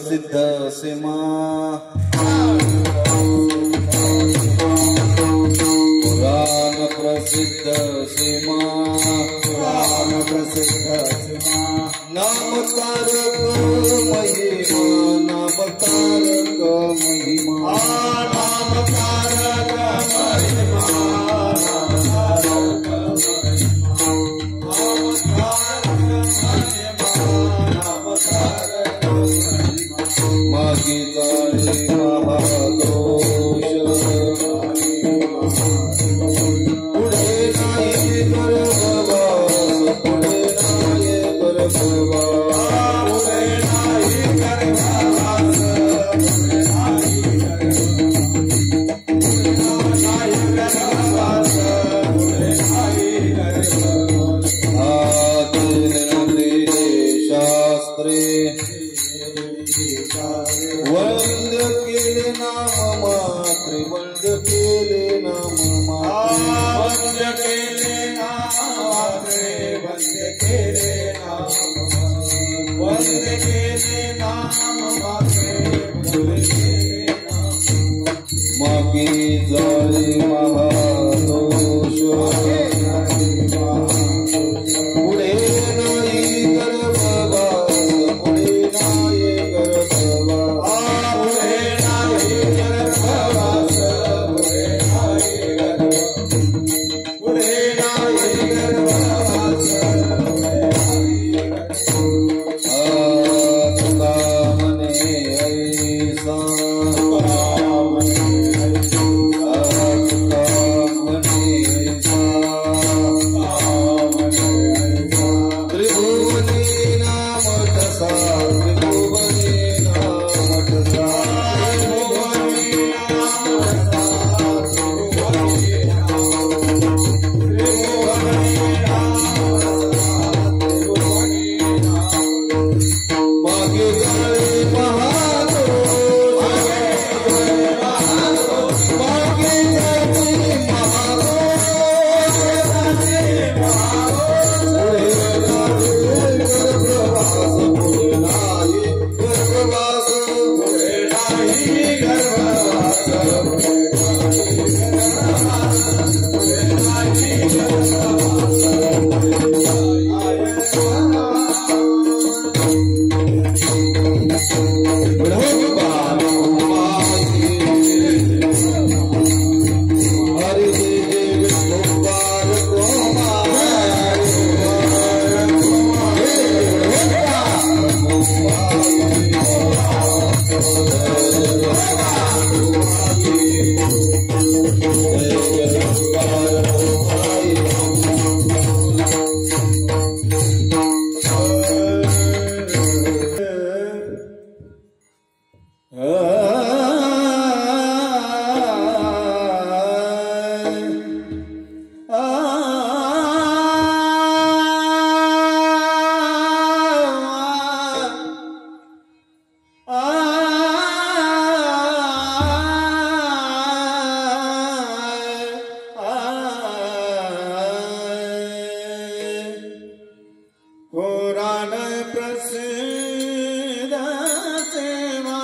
प्रसिद्ध सीमा पुराण प्रसिद्ध सीमा नामकारक महिमा नामकारक महिमा मागी जाळी महादोष पुढे नाही गर्भवास पुढे नाही गर्भवास शास्त्रे वंद्य केले नाम मात्रे वंद्य केले नाम मात्रे मागी जाळी महादोष पुढे नाही गर्भवास पुढे नाही पुराण प्रसिद्ध सेवा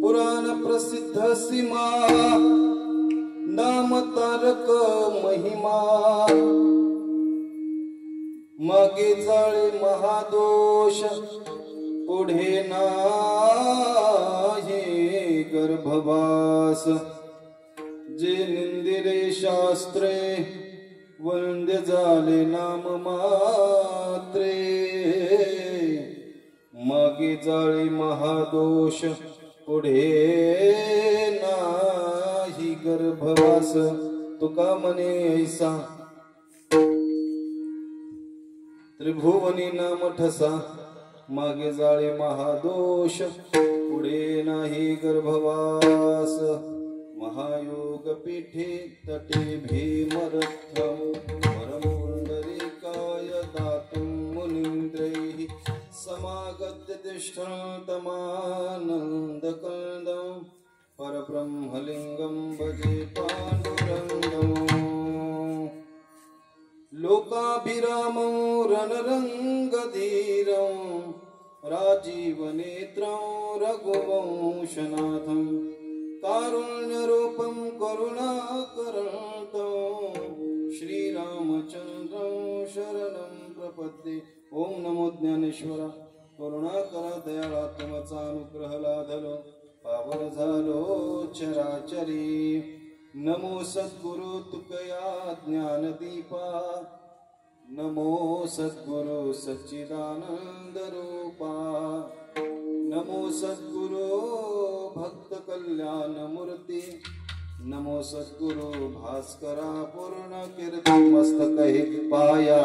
पुराण प्रसिद्ध सीमा नाम तारक महिमा मागे जाळे महादोष पुढे नाही गर्भवास जे निंदिले शास्त्रे वंद्य झाले नाम मात्रे मागे जाळे महादोष पुढे नाही गर्भवास तुका म्हणे ऐसा त्रिभुवनी नाम ठसा मागे जाळे महादोष पुढे नाही गर्भवास महायोग पीठे तटे भीमरथम परमुंडरीकाय दातुं मुनीन्द्रैः समागत्य तिष्ठन्तमानन्दकन्दं परब्रह्मलिङ्गं भजे पाण्डुरङ्गम् लोकाभिरामं रणरङ्गधीरं राजीवनेत्रं रघुवंशनाथं कारुण्यरूपं करुणाकरन्तं श्रीरामचन्द्रं शरणं प्रपद्ये। ओम नमो ज्ञानेश्वरा करुणाकरा दयाळा तुमचा अनुग्रह लाधलो पावन झालो चराचरी। नमो सद्गुरु तुकया ज्ञानदीपा नमो सद्गुरु सच्चिदानंद रूपा नमो सद्गुरु भक्त कल्याण मूर्ती नमो सद्गुरु भास्करा पूर्ण कीर्ती मस्तक हे पाया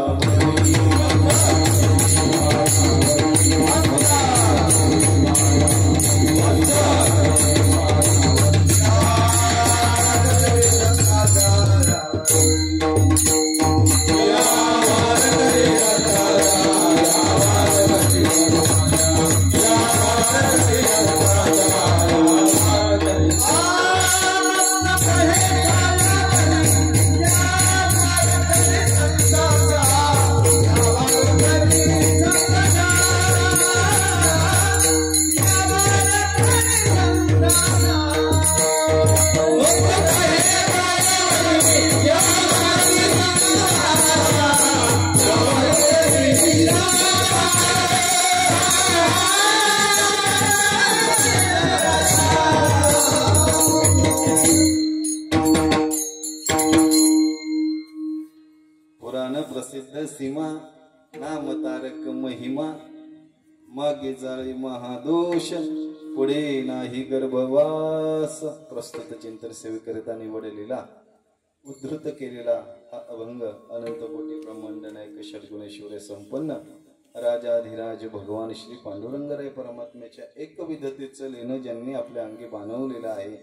प्रसिद्ध सीमा नाम तारक महिमा मागे जाळे महादोष पुढे नाही गर्भवास। प्रस्तुत चिंतन सेवेकरिता निवडलेला उद्धृत केलेला हा अभंग अनंत कोटी ब्रह्मांड नायक षड्गुणेश्वर संपन्न राजाधिराज भगवान श्री पांडुरंगराय परमात्म्याच्या एकविधतेचं लेणं ज्यांनी आपल्या अंगी बांधवलेलं आहे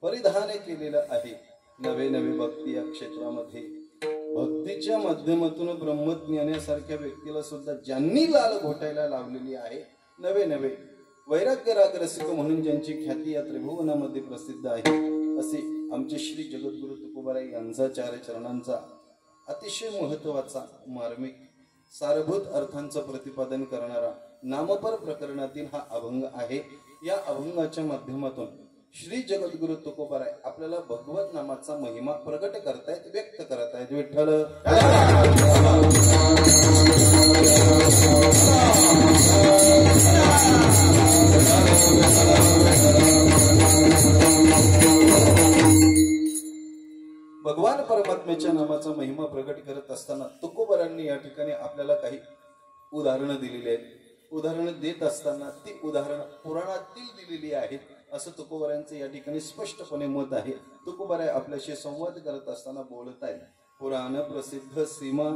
परिधान केलेलं आहे। नवे नवे भक्ती या क्षेत्रामध्ये भक्तीच्या माध्यमातून ब्रह्मज्ञानासारख्या व्यक्तीला सुद्धा ज्यांनी लाल घोटायला लावलेली आहे नवे नवे वैराग्य राग रसिक म्हणून ज्यांची ख्याती या त्रिभुवनामध्ये प्रसिद्ध आहे असे आमचे श्री जगद्गुरु तुकोबाराय यांचा चार चरणांचा अतिशय महत्त्वाचा मार्मिक सारभूत अर्थांचं प्रतिपादन करणारा नामपर प्रकरणातील हा अभंग आहे। या अभंगाच्या माध्यमातून श्री जगद्गुरु तुकोबाराय आपल्याला भगवत नामाचा महिमा प्रकट करतायत व्यक्त करतायत। विठ्ठल भगवान परमात्म्याच्या नामाचा महिमा प्रकट करत असताना तुकोबारांनी या ठिकाणी आपल्याला काही उदाहरणं दिलेली आहेत. उदाहरणं देत असताना ती उदाहरणं पुराणातील दिलेली आहेत असं तुकोबारांचं या ठिकाणी स्पष्टपणे मत आहे. तुकोबाराय आपल्याशी संवाद करत असताना बोलत आहेत. पुराण प्रसिद्ध सीमा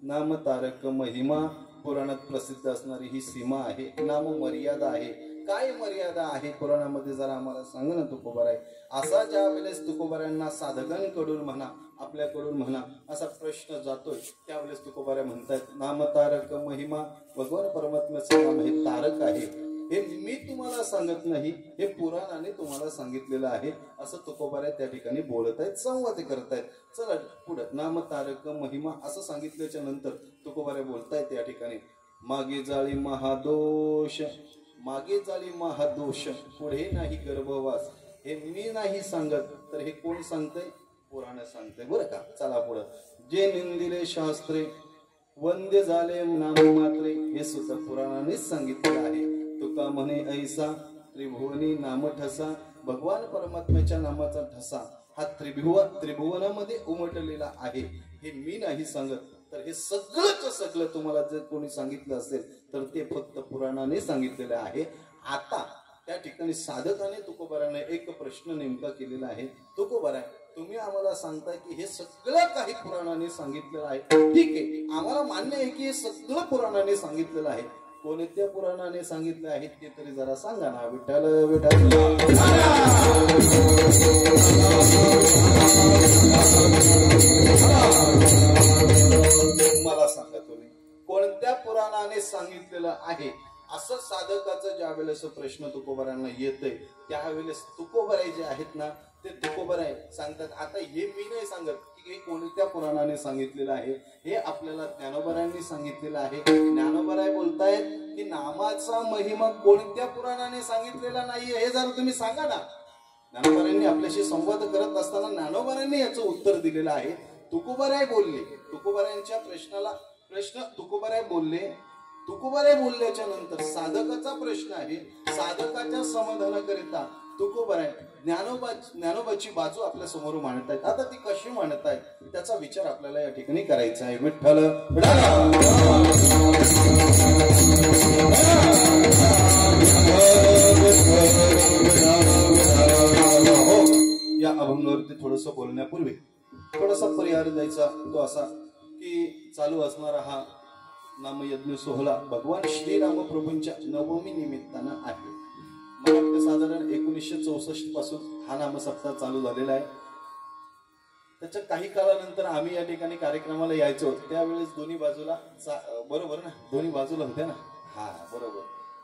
नाम तारक महिमा. पुराणात प्रसिद्ध असणारी ही सीमा आहे, नाम मर्यादा आहे. काय मर्यादा आहे पुराणामध्ये जरा आम्हाला सांग ना तुकोबाराय. असा ज्या वेळेस तुकोबारांना साधकांकडून म्हणा आपल्याकडून म्हणा असा प्रश्न जातोय त्यावेळेस तुकोबाराय म्हणतात नाम तारक महिमा. भगवान परमात्म्याचं नाम हे तारक आहे. हे मी तुम्हाला सांगत नाही, हे पुराणाने तुम्हाला सांगितलेलं आहे असं तुकोबाराय त्या ठिकाणी बोलत आहेत, संवाद करत आहेत. चला पुढे नाम तारक महिमा असं सांगितल्याच्या नंतर तुकोबाराय बोलतायत या ठिकाणी मागे जाळी महादोष. मागे जाळी महादोष पुढे नाही गर्भवास. हे मी नाही सांगत तर हे कोण सांगतंय? पुराण सांगतंय बरं का. चला पुढं जे निंदिले शास्त्रे वंद्य झाले नाम मात्रे. हे सुद्धा पुराणानेच सांगितलेलं आहे. तुका म्हणे ऐसा त्रिभुवनी नाम ठसा. भगवान परमात्म्याच्या नामाचा ठसा हा त्रिभुवनामध्ये उमटलेला आहे. हे मी नाही सांगत तर हे सगळं तुम्हाला जर कोणी सांगितलं असेल तर ते फक्त पुराणाने सांगितलेलं आहे. आता त्या ठिकाणी साधकाने तुकोबाराने एक प्रश्न नेमका केलेला आहे. तुकोबाराय तुम्ही आम्हाला सांगताय की हे सगळं काही पुराणाने सांगितलेलं आहे. ठीक आहे, आम्हाला मान्य आहे की हे सगळं पुराणाने सांगितलेलं आहे. कोणत्या पुराणाने सांगितले आहेत ते तरी जरा सांगा ना. विठ्ठल विठ्ठल मला सांगा तुम्ही कोणत्या पुराणाने सांगितलेलं आहे असं साधकाचं ज्या वेळेस प्रश्न तुकोबारांना येतोय त्यावेळेस तुकोबाराय जे आहेत ना ते तुकोबाराय सांगतात. आता हे मी नाही सांगत की हे कोणत्या पुराणाने सांगितलेलं आहे, हे आपल्याला ज्ञानोबारांनी सांगितलेलं आहे. ज्ञानोबाराय बोलतायत की नामाचा महिमा कोणत्या पुराणाने सांगितलेला नाहीये हे जरा तुम्ही सांगा ना. ज्ञानोबारांनी आपल्याशी संवाद करत असताना ज्ञानोबारांनी याचं उत्तर दिलेलं आहे. तुकोबाराय बोलले, तुकोबारायांच्या प्रश्नाला प्रश्न तुकोबाराय बोलले. तुकोबाराय बोलल्याच्या नंतर साधकाचा प्रश्न आहे. साधकाच्या समाधानाकरिता तुकोबाराय ज्ञानोबाची बाजू आपल्या समोर मांडतायत. आता ती कशी मांडतायत त्याचा विचार आपल्याला या ठिकाणी करायचा आहे. विठ्ठल या अभंगावरती थोडस बोलण्यापूर्वी थोडासा परिहार द्यायचा. तो असा की चालू असणारा हा नामयज्ञ सोहळा भगवान श्रीरामप्रभूंच्या नवमी निमित्तानं आहे. मला वाटतं साधारण 1964 पासून हा नामसप्ताह चालू झालेला आहे. त्याच्या काही काळानंतर आम्ही या ठिकाणी कार्यक्रमाला यायचो त्यावेळेस दोन्ही बाजूला बरोबर ना, दोन्ही बाजूला होत्या ना, हा बरोबर,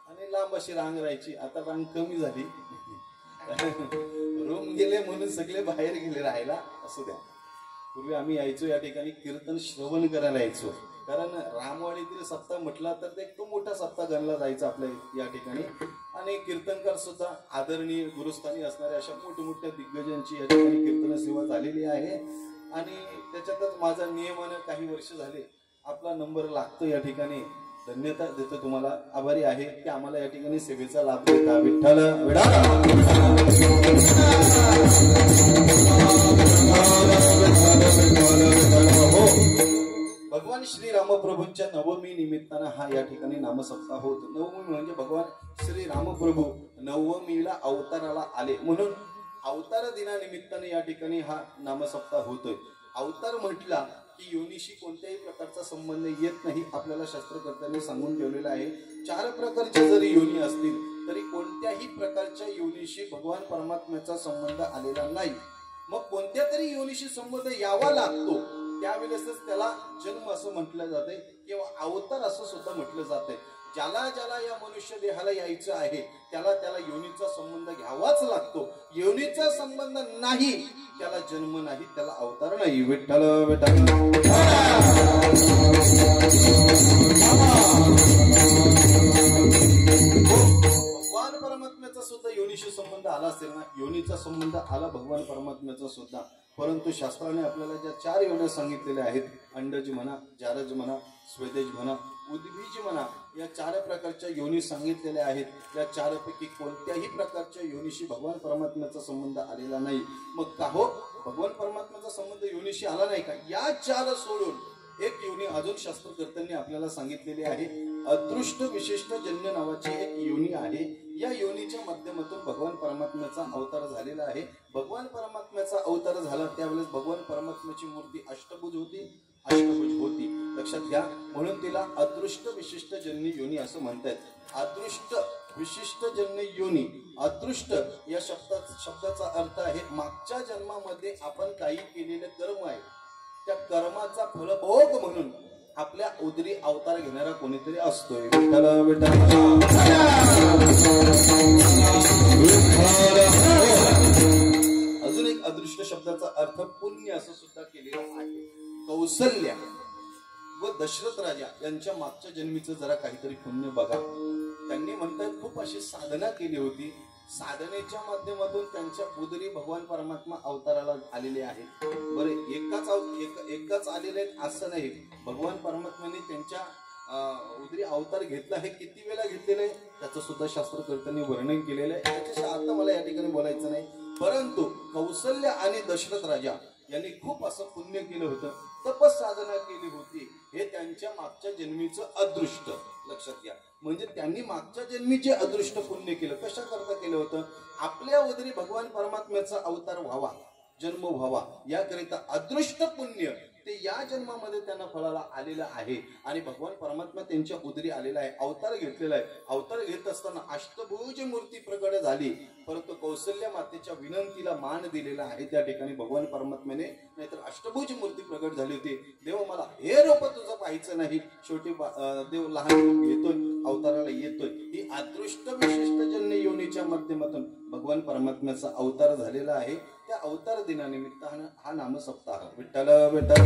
आणि लांब अशी रांग राहायची. आता रांग कमी झाली, रूम गेले म्हणून सगळे बाहेर गेले राहायला. असू द्या, पूर्वी आम्ही यायचो या ठिकाणी कीर्तन श्रवण करायला यायचो. कारण रामवाडीतील सप्ताह म्हटला तर ते खूप मोठा सप्ताह गणला जायचा आपल्या या ठिकाणी. आणि कीर्तनकार सुद्धा आदरणीय गुरुस्थानी असणाऱ्या अशा मोठमोठ्या दिग्गजांची या ठिकाणी कीर्तन सेवा झालेली आहे. आणि त्याच्यातच माझा नियमानं काही वर्ष झाले आपला नंबर लागतो या ठिकाणी. धन्यता देतो तुम्हाला, आभारी आहे की आम्हाला या ठिकाणी सेवेचा लाभ देता. विठ्ठल भगवान श्रीरामप्रभूंच्या नवमी निमित्तानं हा या ठिकाणी नामसप्ताह होत. नवमी म्हणजे भगवान श्रीरामप्रभू नवमीला अवताराला आले म्हणून अवतार दिनानिमित्ताने या ठिकाणी हा नामसप्ताह होतोय. अवतार म्हटला की योनीशी कोणत्याही प्रकारचा संबंध येत नाही. आपल्याला शास्त्रकर्त्यांनी सांगून ठेवलेलं आहे 4 प्रकारच्या जरी योनी असतील तरी कोणत्याही प्रकारच्या योनीशी भगवान परमात्म्याचा संबंध आलेला नाही. मग कोणत्या तरी योनीशी संबंध यावा लागतो त्यावेळेसच त्याला जन्म असं म्हटलं जाते किंवा अवतार असं सुद्धा म्हटलं जाते. ज्याला ज्याला या मनुष्य देहाला यायचं आहे त्याला त्याला योनीचा संबंध घ्यावाच लागतो. योनीचा संबंध नाही त्याला जन्म नाही, त्याला अवतार नाही. विठ्ठल विठ्ठल भगवान परमात्म्याचा सुद्धा योनीशी संबंध आला असेल ना, योनीचा संबंध आला भगवान परमात्म्याचा सुद्धा. परंतु शास्त्राने आपल्याला ज्या 4 योन्या सांगितलेल्या आहेत, अंडज म्हणा, जारज म्हणा, स्वेदेज म्हणा उद्भिज म्हणा, या 4 प्रकारच्या योनी सांगितलेल्या आहेत। या 4 पैकी कोणत्याही प्रकारच्या योनीशी भगवान परमात्म्याचा संबंध आलेला नाही। मग का हो, भगवान परमात्म्याचा संबंध योनीशी आला नाही का? या 4 सोडून एक योनी अजून शास्त्रकर्त्यांनी आपल्याला सांगितलेली आहे। अदृष्ट विशिष्ट जन्य नावाची एक योनी आहे। या योनीच्या माध्यमातून भगवान परमात्म्याचा अवतार झालेला आहे। भगवान परमात्म्याचा अवतार झाला त्यावेळेस भगवान परमात्म्याची मूर्ती अष्टभुज होती, लक्षात घ्या। म्हणून तिला अदृष्ट विशिष्ट जन्य योनी असं म्हणतात। अदृष्ट विशिष्ट जन्य योनी, अदृष्ट या शब्दाचा अर्थ आहे मागच्या जन्मामध्ये आपण काही केलेले कर्म आहे, त्या कर्माचा फलभोग म्हणून आपल्या उदरी अवतार घेणारा कोणीतरी असतोय। विठ्ठल विठ्ठल। अजून एक अदृष्ट शब्दाचा अर्थ पुण्य असं सुद्धा केलेला आहे। कौसल्या व दशरथ राजा यांच्या मागच्या जन्मीचं जरा काहीतरी पुण्य बघा। त्यांनी म्हणतात खूप अशी साधना केली होती, साधनेच्या माध्यमातून त्यांच्या उदरी भगवान परमात्मा अवताराला आलेले आहेत। बरे एकाच आलेले आहेत असं नाही, भगवान परमात्म्याने त्यांच्या उदरी अवतार घेतला आहे। किती वेळा घेतलेलं आहे त्याचं सुद्धा शास्त्रकर्त्यांनी वर्णन केलेलं आहे, त्याच्याशी आता मला या ठिकाणी बोलायचं नाही। परंतु कौसल्या आणि दशरथ राजा यांनी खूप असं पुण्य केलं होतं, तपस साधना केली होती। हे त्यांच्या मागच्या जन्मीचं अदृष्ट, लक्षात घ्या। म्हणजे त्यांनी मागच्या जन्मीचे अदृष्ट पुण्य केलं। कशा करता केलं होतं? आपल्या उदरी भगवान परमात्म्याचा अवतार व्हावा, जन्म व्हावा, याकरिता अदृष्ट पुण्य ते या जन्मामध्ये त्यांना फळाला आलेलं आहे। आणि भगवान परमात्मा त्यांच्या उदरी आलेला आहे, अवतार घेतलेला आहे। अवतार घेत असताना अष्टभुज मूर्ती प्रकट झाली, परंतु कौसल्या मातेच्या विनंतीला मान दिलेला आहे त्या ठिकाणी भगवान परमात्म्याने, नाहीतर अष्टभुज मूर्ती प्रकट झाली होती। देव मला हे रूप तुझं पाहायचं नाही, शेवटी देव लहान रूप घेतोय, अवताराला येतोय। ही अदृष्ट विशिष्ट जन्य योनीच्या माध्यमातून भगवान परमात्म्याचा अवतार झालेला आहे। त्या अवतार दिनानिमित्तानं हा नामसप्ताह विठ्ठल विठ्ठल।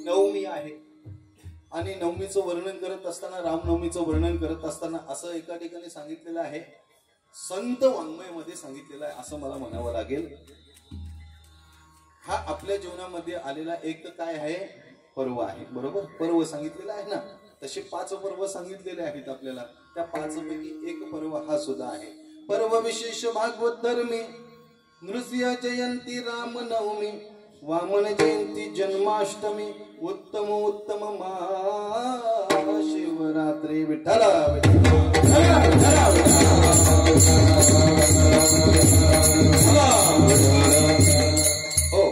नवमी आहे आणि नवमीचं वर्णन करत असताना, रामनवमीचं वर्णन करत असताना असं एका ठिकाणी सांगितलेलं आहे, संत वाङ्मयामध्ये सांगितलेलं आहे असं मला म्हणावं लागेल। हा आपल्या जीवनामध्ये आलेला एक काय आहे? पर्व आहे, बरोबर? पर्व सांगितलेला आहे ना, तसे 5 पर्व सांगितलेले आहेत आपल्याला। त्या 5 पैकी एक पर्व हा सुद्धा आहे। पर्व विशेष भागवत धर्मी, नृसिंह जयंती रामनवमी, वामन जयंती जन्माष्टमी, उत्तम उत्तम महाशिवरात्री। विठ्ठल हो,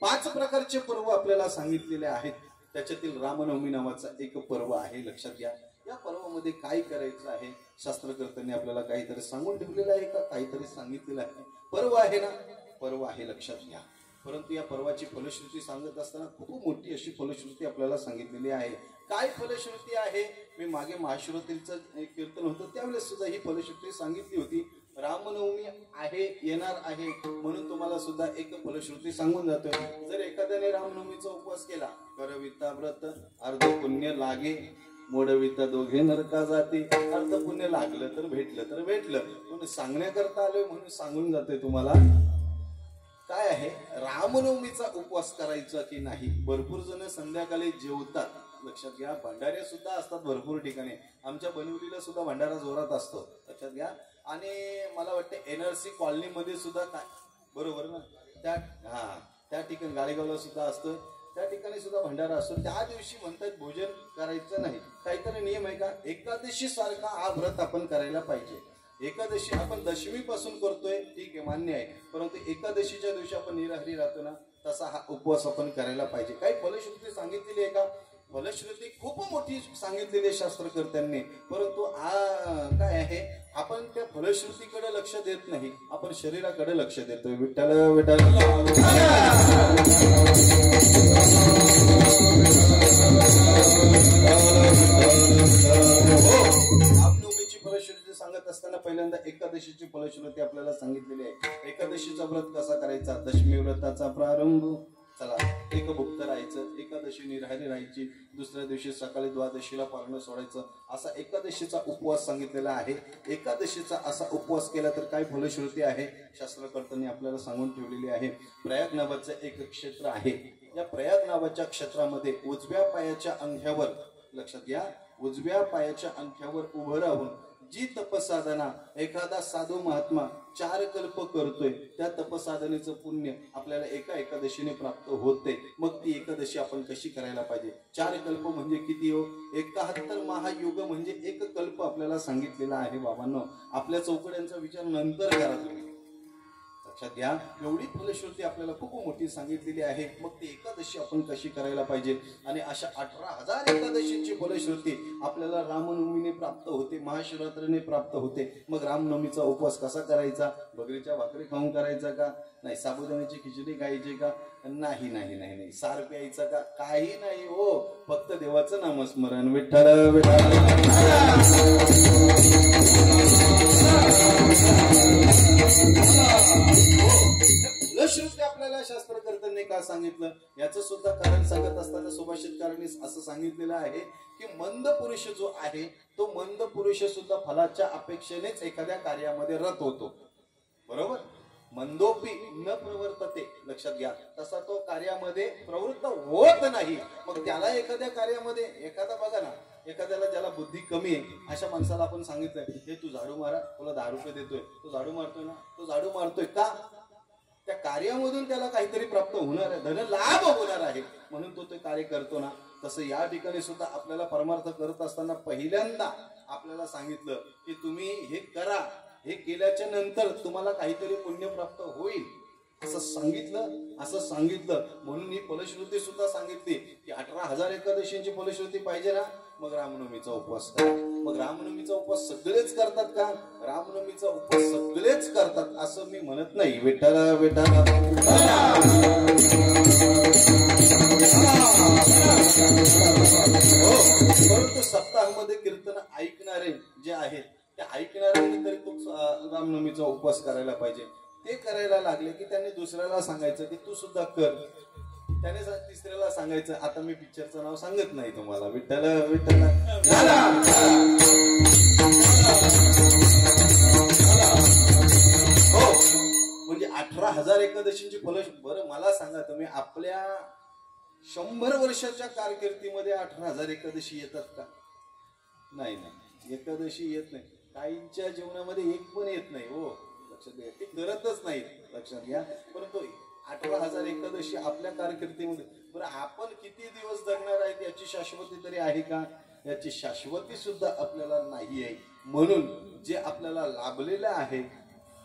5 प्रकारचे पर्व आपल्याला सांगितलेले आहेत। त्याच्यातील रामनवमी नावाचा एक पर्व आहे, लक्षात घ्या। या पर्वामध्ये काय करायचं आहे शास्त्रकर्त्यांनी आपल्याला काहीतरी सांगून ठेवलेलं आहे का? काहीतरी सांगितलेलं आहे। पर्व आहे ना, पर्व आहे, लक्षात घ्या। परंतु या पर्वाची फलश्रुती सांगत असताना खूप मोठी अशी फलश्रुती आपल्याला सांगितलेली आहे। काय फलश्रुती आहे? मी मागे महाशिवरात्रीचं एक कीर्तन होतं त्यावेळेस सुद्धा ही फलश्रुती सांगितली होती। रामनवमी आहे, येणार आहे, म्हणून तुम्हाला सुद्धा एक फलश्रुती सांगून जातोय। जर एखाद्याने रामनवमीचा उपवास केला, करविता व्रत अर्ध पुण्य लागे, मोडविता दोघे नरका जाते। अर्ध पुण्य लागलं तर भेटलं, म्हणून सांगण्याकरता आलोय, म्हणून सांगून जातोय तुम्हाला। काय आहे? रामनवमीचा उपवास करायचा की नाही? भरपूर जण संध्याकाळी जेवतात, लक्षात घ्या। भंडारे सुद्धा असतात भरपूर ठिकाणी, आमच्या बनवलीला सुद्धा भंडारा जोरात असतो, लक्षात घ्या। आणि मला वाटतं NRC कॉलनीमध्ये सुद्धा काय, बरोबर ना, त्या ठिकाणी गाळेगावला सुद्धा असतो, त्या ठिकाणी सुद्धा भंडारा असतो। त्या दिवशी म्हणतात भोजन करायचं नाही, काहीतरी नियम आहे का? एकादशी सारखा हा व्रत आपण करायला पाहिजे। एकादशी आपण दशमी पासून करतोय, ठीक आहे, मान्य आहे, परंतु एकादशीच्या दिवशी आपण निराहारी राहतो ना, तसा हा उपवास आपण करायला पाहिजे। काही फलश्रुती सांगितलेली आहे का? फलश्रुती खूप मोठी सांगितलेली आहे शास्त्रकर्त्यांनी, परंतु काय आहे, आपण त्या फलश्रुतीकडे लक्ष देत नाही, आपण शरीराकडे लक्ष देतोय। विठ्ठल विठ्ठल। रामनवमीची फलश्रुती सांगत असताना पहिल्यांदा एकादशीची फलश्रुती आपल्याला सांगितलेली आहे। एकादशीचा व्रत कसा करायचा? दशमी व्रताचा प्रारंभ, चला एक भुक्त राहायचं, एकादशी निराहारी राहायची, दुसऱ्या दिवशी सकाळी द्वादशीला पारणं सोडायचं, असा एकादशीचा उपवास सांगितलेला आहे. एकादशीचा असा उपवास केला तर काय फलश्रुती आहे शास्त्रकर्त्यांनी आपल्याला सांगून ठेवलेली आहे. प्रयाग नावाचं एक क्षेत्र आहे. या प्रयाग नावाच्या क्षेत्रामध्ये उजव्या पायाच्या अंगठ्यावर, लक्षात घ्या, उजव्या पायाच्या अंगठ्यावर उभं राहून जी तपसाधना एखादा साधू महात्मा 4 कल्प करतोय, त्या तपसाधनेचं पुण्य आपल्याला एका एकादशीने प्राप्त होते. मग ती एकादशी आपण कशी करायला पाहिजे? 4 कल्प म्हणजे किती हो? 71 महायुग म्हणजे 1 कल्प आपल्याला सांगितलेला आहे. बाबांनो, आपल्या चौकड्यांचा विचार नंतर करा तुम्ही, लक्षात घ्या. एवढी फलश्रुती आपल्याला खूप मोठी सांगितलेली आहे. मग ती एकादशी आपण कशी करायला पाहिजे? आणि अशा 18,000 एकादशींची फलश्रुती आपल्याला रामनवमीने प्राप्त होते, महाशिवरात्रीने प्राप्त होते. मग रामनवमीचा उपवास कसा करायचा? बकरीच्या भाकरी खाऊन करायचा का? नाही. साबुदाण्याची खिचडी खायची का? नाही नाही नाही नाही. सार प्यायचा का? काही नाही हो. फक्त देवाचं नामस्मरण, विठ्ठल विठ्ठल. फलश्रुती आपल्याला शास्त्रकर्त्यांनी का सांगितलं याचं सुद्धा कारण सांगत असताना सुभाषितकारांनी असं सांगितलेलं आहे की मंद पुरुष जो आहे तो मंद पुरुष सुद्धा फलाच्या अपेक्षेनेच एखाद्या कार्यामध्ये रत होतो. बरोबर? मंदोपी न प्रवर्तते, लक्षात घ्या. तसा तो कार्यामध्ये प्रवृत्त होत नाही. मग त्याला एखाद्या कार्यामध्ये, एखादा बघा ना, एखाद्याला ज्याला बुद्धी कमी आहे अशा माणसाला आपण सांगितलंय, हे तू झाडू मारा, तुला 10 रुपये देतोय, तो झाडू मारतोय ना, तो झाडू मारतोय का? त्या कार्यामधून त्याला काहीतरी प्राप्त होणार आहे, धन लाभ होणार आहे, म्हणून तो ते कार्य करतो ना. तसं या ठिकाणी सुद्धा आपल्याला परमार्थ करत असताना पहिल्यांदा आपल्याला सांगितलं की तुम्ही हे करा, हे केल्याच्या नंतर तुम्हाला काहीतरी पुण्य प्राप्त होईल असं सांगितलं. म्हणून ही फलश्रुती सुद्धा सांगितली की 18,000 एकादशींची फलश्रुती पाहिजे ना, मग रामनवमीचा उपवास करा. मग रामनवमीचा उपवास सगळेच करतात का? रामनवमीचा उपवास सगळेच करतात असं मी म्हणत नाही. विठ्ठल विठ्ठल. परंतु सप्ताहामध्ये कीर्तन ऐकणारे जे आहेत त्या ऐकणाऱ्यांनी तरी तो रामनवमीचा उपवास करायला पाहिजे. ते करायला लागले की त्यांनी दुसऱ्याला सांगायचं की तू सुद्धा कर. त्याने तिसऱ्याला सांगायचं. आता मी पिक्चरचं नाव सांगत नाही तुम्हाला. विठ्ठल विठ्ठल. हो, म्हणजे 18,000 एकादशींची फलश्रुती. बरं मला सांगा तुम्ही, आपल्या 100 वर्षाच्या कारकिर्दीमध्ये 18,000 एकादशी येतात का? नाही नाही, एकादशी येत नाही. काहींच्या जीवनामध्ये एक पण येत नाही हो, लक्षात घ्या. ते करतच नाही, लक्षात घ्या. परंतु 18,000 एकादशी आपल्या कारकिर्दीमध्ये. बरं, आपण किती दिवस जगणार आहेत याची शाश्वती तरी आहे का? याची शाश्वती सुद्धा आपल्याला नाही आहे. म्हणून जे आपल्याला लाभलेलं आहे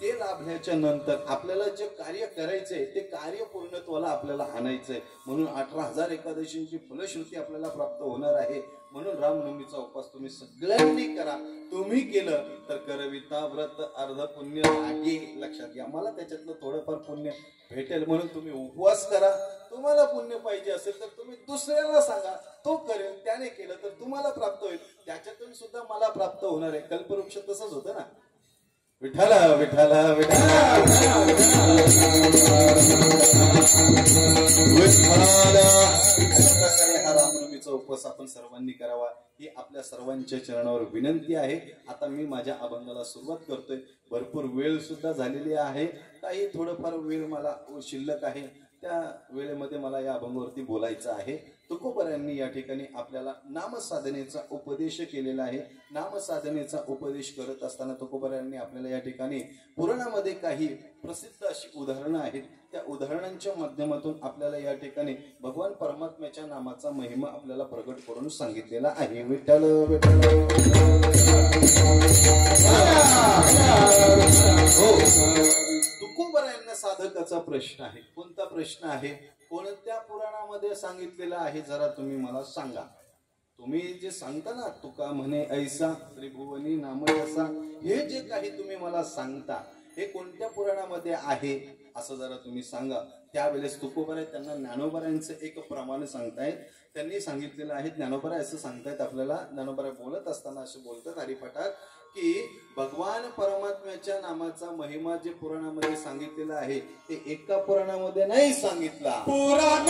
ते लाभल्याच्या नंतर आपल्याला जे कार्य करायचंय ते कार्य पूर्णत्वाला आपल्याला आणायचंय. म्हणून 18,000 एकादशींची फलश्रुती आपल्याला प्राप्त होणार आहे. म्हणून रामनवमीचा उपवास तुम्ही सगळ्यांनी करा. तुम्ही केलं तर करविता व्रत अर्ध पुण्य लागे, लक्षात घ्या. मला त्याच्यातलं थोडंफार पुण्य भेटेल म्हणून तुम्ही उपवास करा. तुम्हाला पुण्य पाहिजे असेल तर तुम्ही दुसऱ्याला सांगा, तो करेल. त्याने केलं तर तुम्हाला प्राप्त होईल, त्याच्यातून सुद्धा मला प्राप्त होणार आहे. कल्पवृक्ष तसंच होतं ना. विठ्ठल विठ्ठल विठ्ठल. हा रामनवमीचा उपवास आपण सर्वांनी करावा ही आपल्या सर्वांच्या चरणावर विनंती आहे. आता मी माझ्या अभंगाला सुरुवात करतोय. भरपूर वेळ सुद्धा झालेली आहे. काही थोडंफार वेळ मला शिल्लक आहे, त्या वेळेमध्ये मला या अभंगावरती बोलायचं आहे. तुकोबरायांनी या ठिकाणी आपल्याला नामसाधनेचा उपदेश केलेला आहे. नामसाधनेचा उपदेश करत असताना तुकोबरायांनी आपल्याला या ठिकाणी पुराणामध्ये काही प्रसिद्ध अशी उदाहरणं आहेत. त्या उदाहरणांच्या माध्यमातून आपल्याला या ठिकाणी भगवान परमात्म्याच्या नामाचा महिमा आपल्याला प्रगट करून सांगितलेला आहे. विठ्ठल विठ्ठल. तुकोबरायांना साधकाचा प्रश्न आहे. कोणता प्रश्न आहे? कोणत्या पुराणामध्ये सांगितलेलं आहे जरा तुम्ही मला सांगा. तुम्ही जे सांगता ना, तुका म्हणे ऐसा त्रिभुवनी नाम ऐसा, हे जे काही तुम्ही मला सांगता हे कोणत्या पुराणामध्ये आहे असं जरा तुम्ही सांगा. त्यावेळेस तुकोबराय त्यांना ज्ञानोबरायांचं एक प्रमाण सांगतायत. त्यांनी सांगितलेलं आहे, ज्ञानोबराय असं सांगतायत आपल्याला. ज्ञानोबराय बोलत असताना असे बोलतात हरिपाठात की भगवान परमात्म्याच्या नामाचा महिमा जे पुराणामध्ये सांगितलेला आहे ते एका पुराणामध्ये नाही सांगितला. पुराण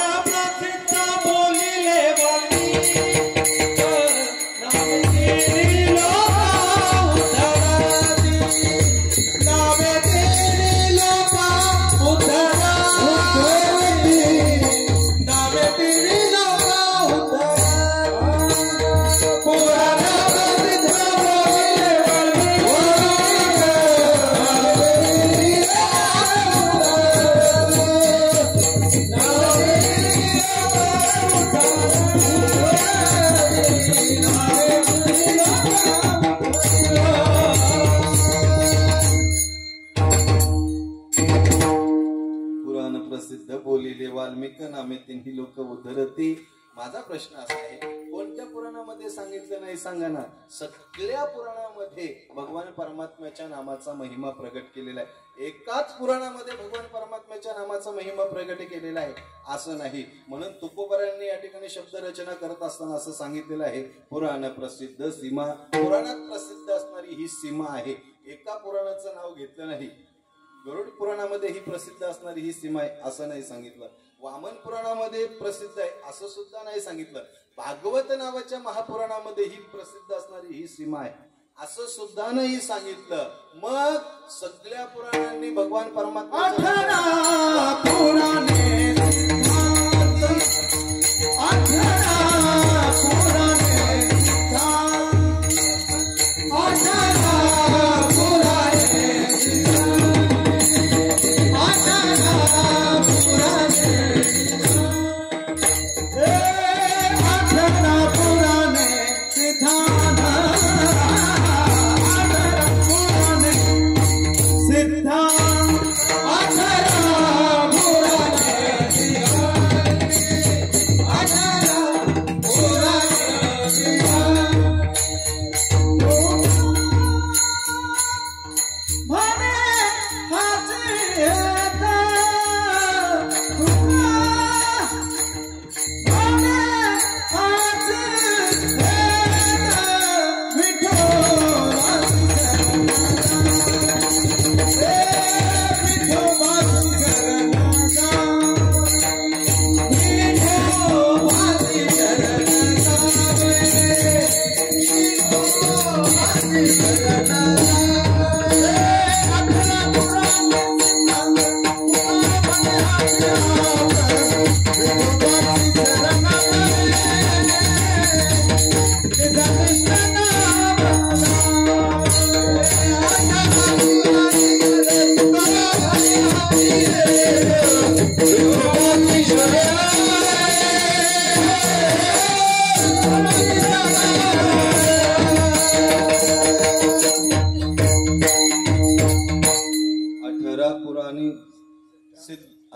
धार्मिक नामे तिन्ही लोक उद्धरती. माझा प्रश्न असा आहे, कोणत्या पुराणामध्ये सांगितलं नाही सांगा ना? सगळ्या पुराणामध्ये भगवान परमात्म्याच्या नामाचा महिमा प्रगट केलेला आहे. एकाच पुराणामध्ये भगवान परमात्म्याच्या नामाचा महिमा प्रगट केलेला आहे असं नाही. म्हणून तुकोबरायांनी या ठिकाणी शब्द रचना करत असताना असं सांगितलेलं आहे, पुराण प्रसिद्ध सीमा. पुराणात प्रसिद्ध असणारी ही सीमा आहे. एका पुराणाचं नाव घेतलं नाही. गरुड पुराणामध्ये ही प्रसिद्ध असणारी ही सीमा आहे असं नाही सांगितलं. वामन पुराणामध्ये प्रसिद्ध आहे असं सुद्धा नाही सांगितलं. भागवत नावाच्या महापुराणामध्ये ही प्रसिद्ध असणारी ही सीमा आहे असं सुद्धा नाही सांगितलं. मग सगळ्या पुराणांनी भगवान परमात्मा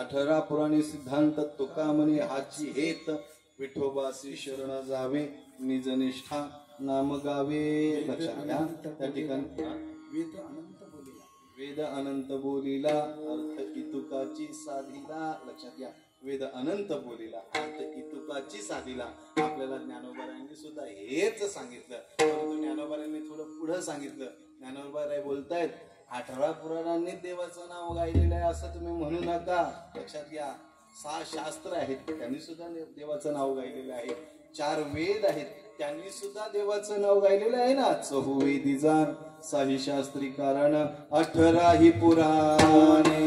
अठरा पुराणी सिद्धांत तुका म्हणे हाची हेत. विठोबासी शरण जावे निजनिष्ठा नाम गावे. लक्षात घ्या त्या ठिकाणी वेद अनंत बोलीला अर्थ इतुकाची साधीला. लक्षात घ्या, वेद अनंत बोलीला अर्थ इतुकाची साधीला. आपल्याला ज्ञानोबारायांनी सुद्धा हेच सांगितलं, परंतु ज्ञानोबारायांनी थोडं पुढं सांगितलं. ज्ञानोबाराय बोलतायत 18 पुराणांनी देवाचं नाव गायलेलं आहे असं तुम्ही म्हणू नका. लक्षात घ्या, 6 शास्त्र आहेत त्यांनी सुद्धा देवाचं नाव गायलेलं आहे. 4 वेद आहेत त्यांनी सुद्धा देवाचं नाव गायलेलं आहे ना. चहुवेदी जाण 6 शास्त्री कारण 18 ही पुराणे.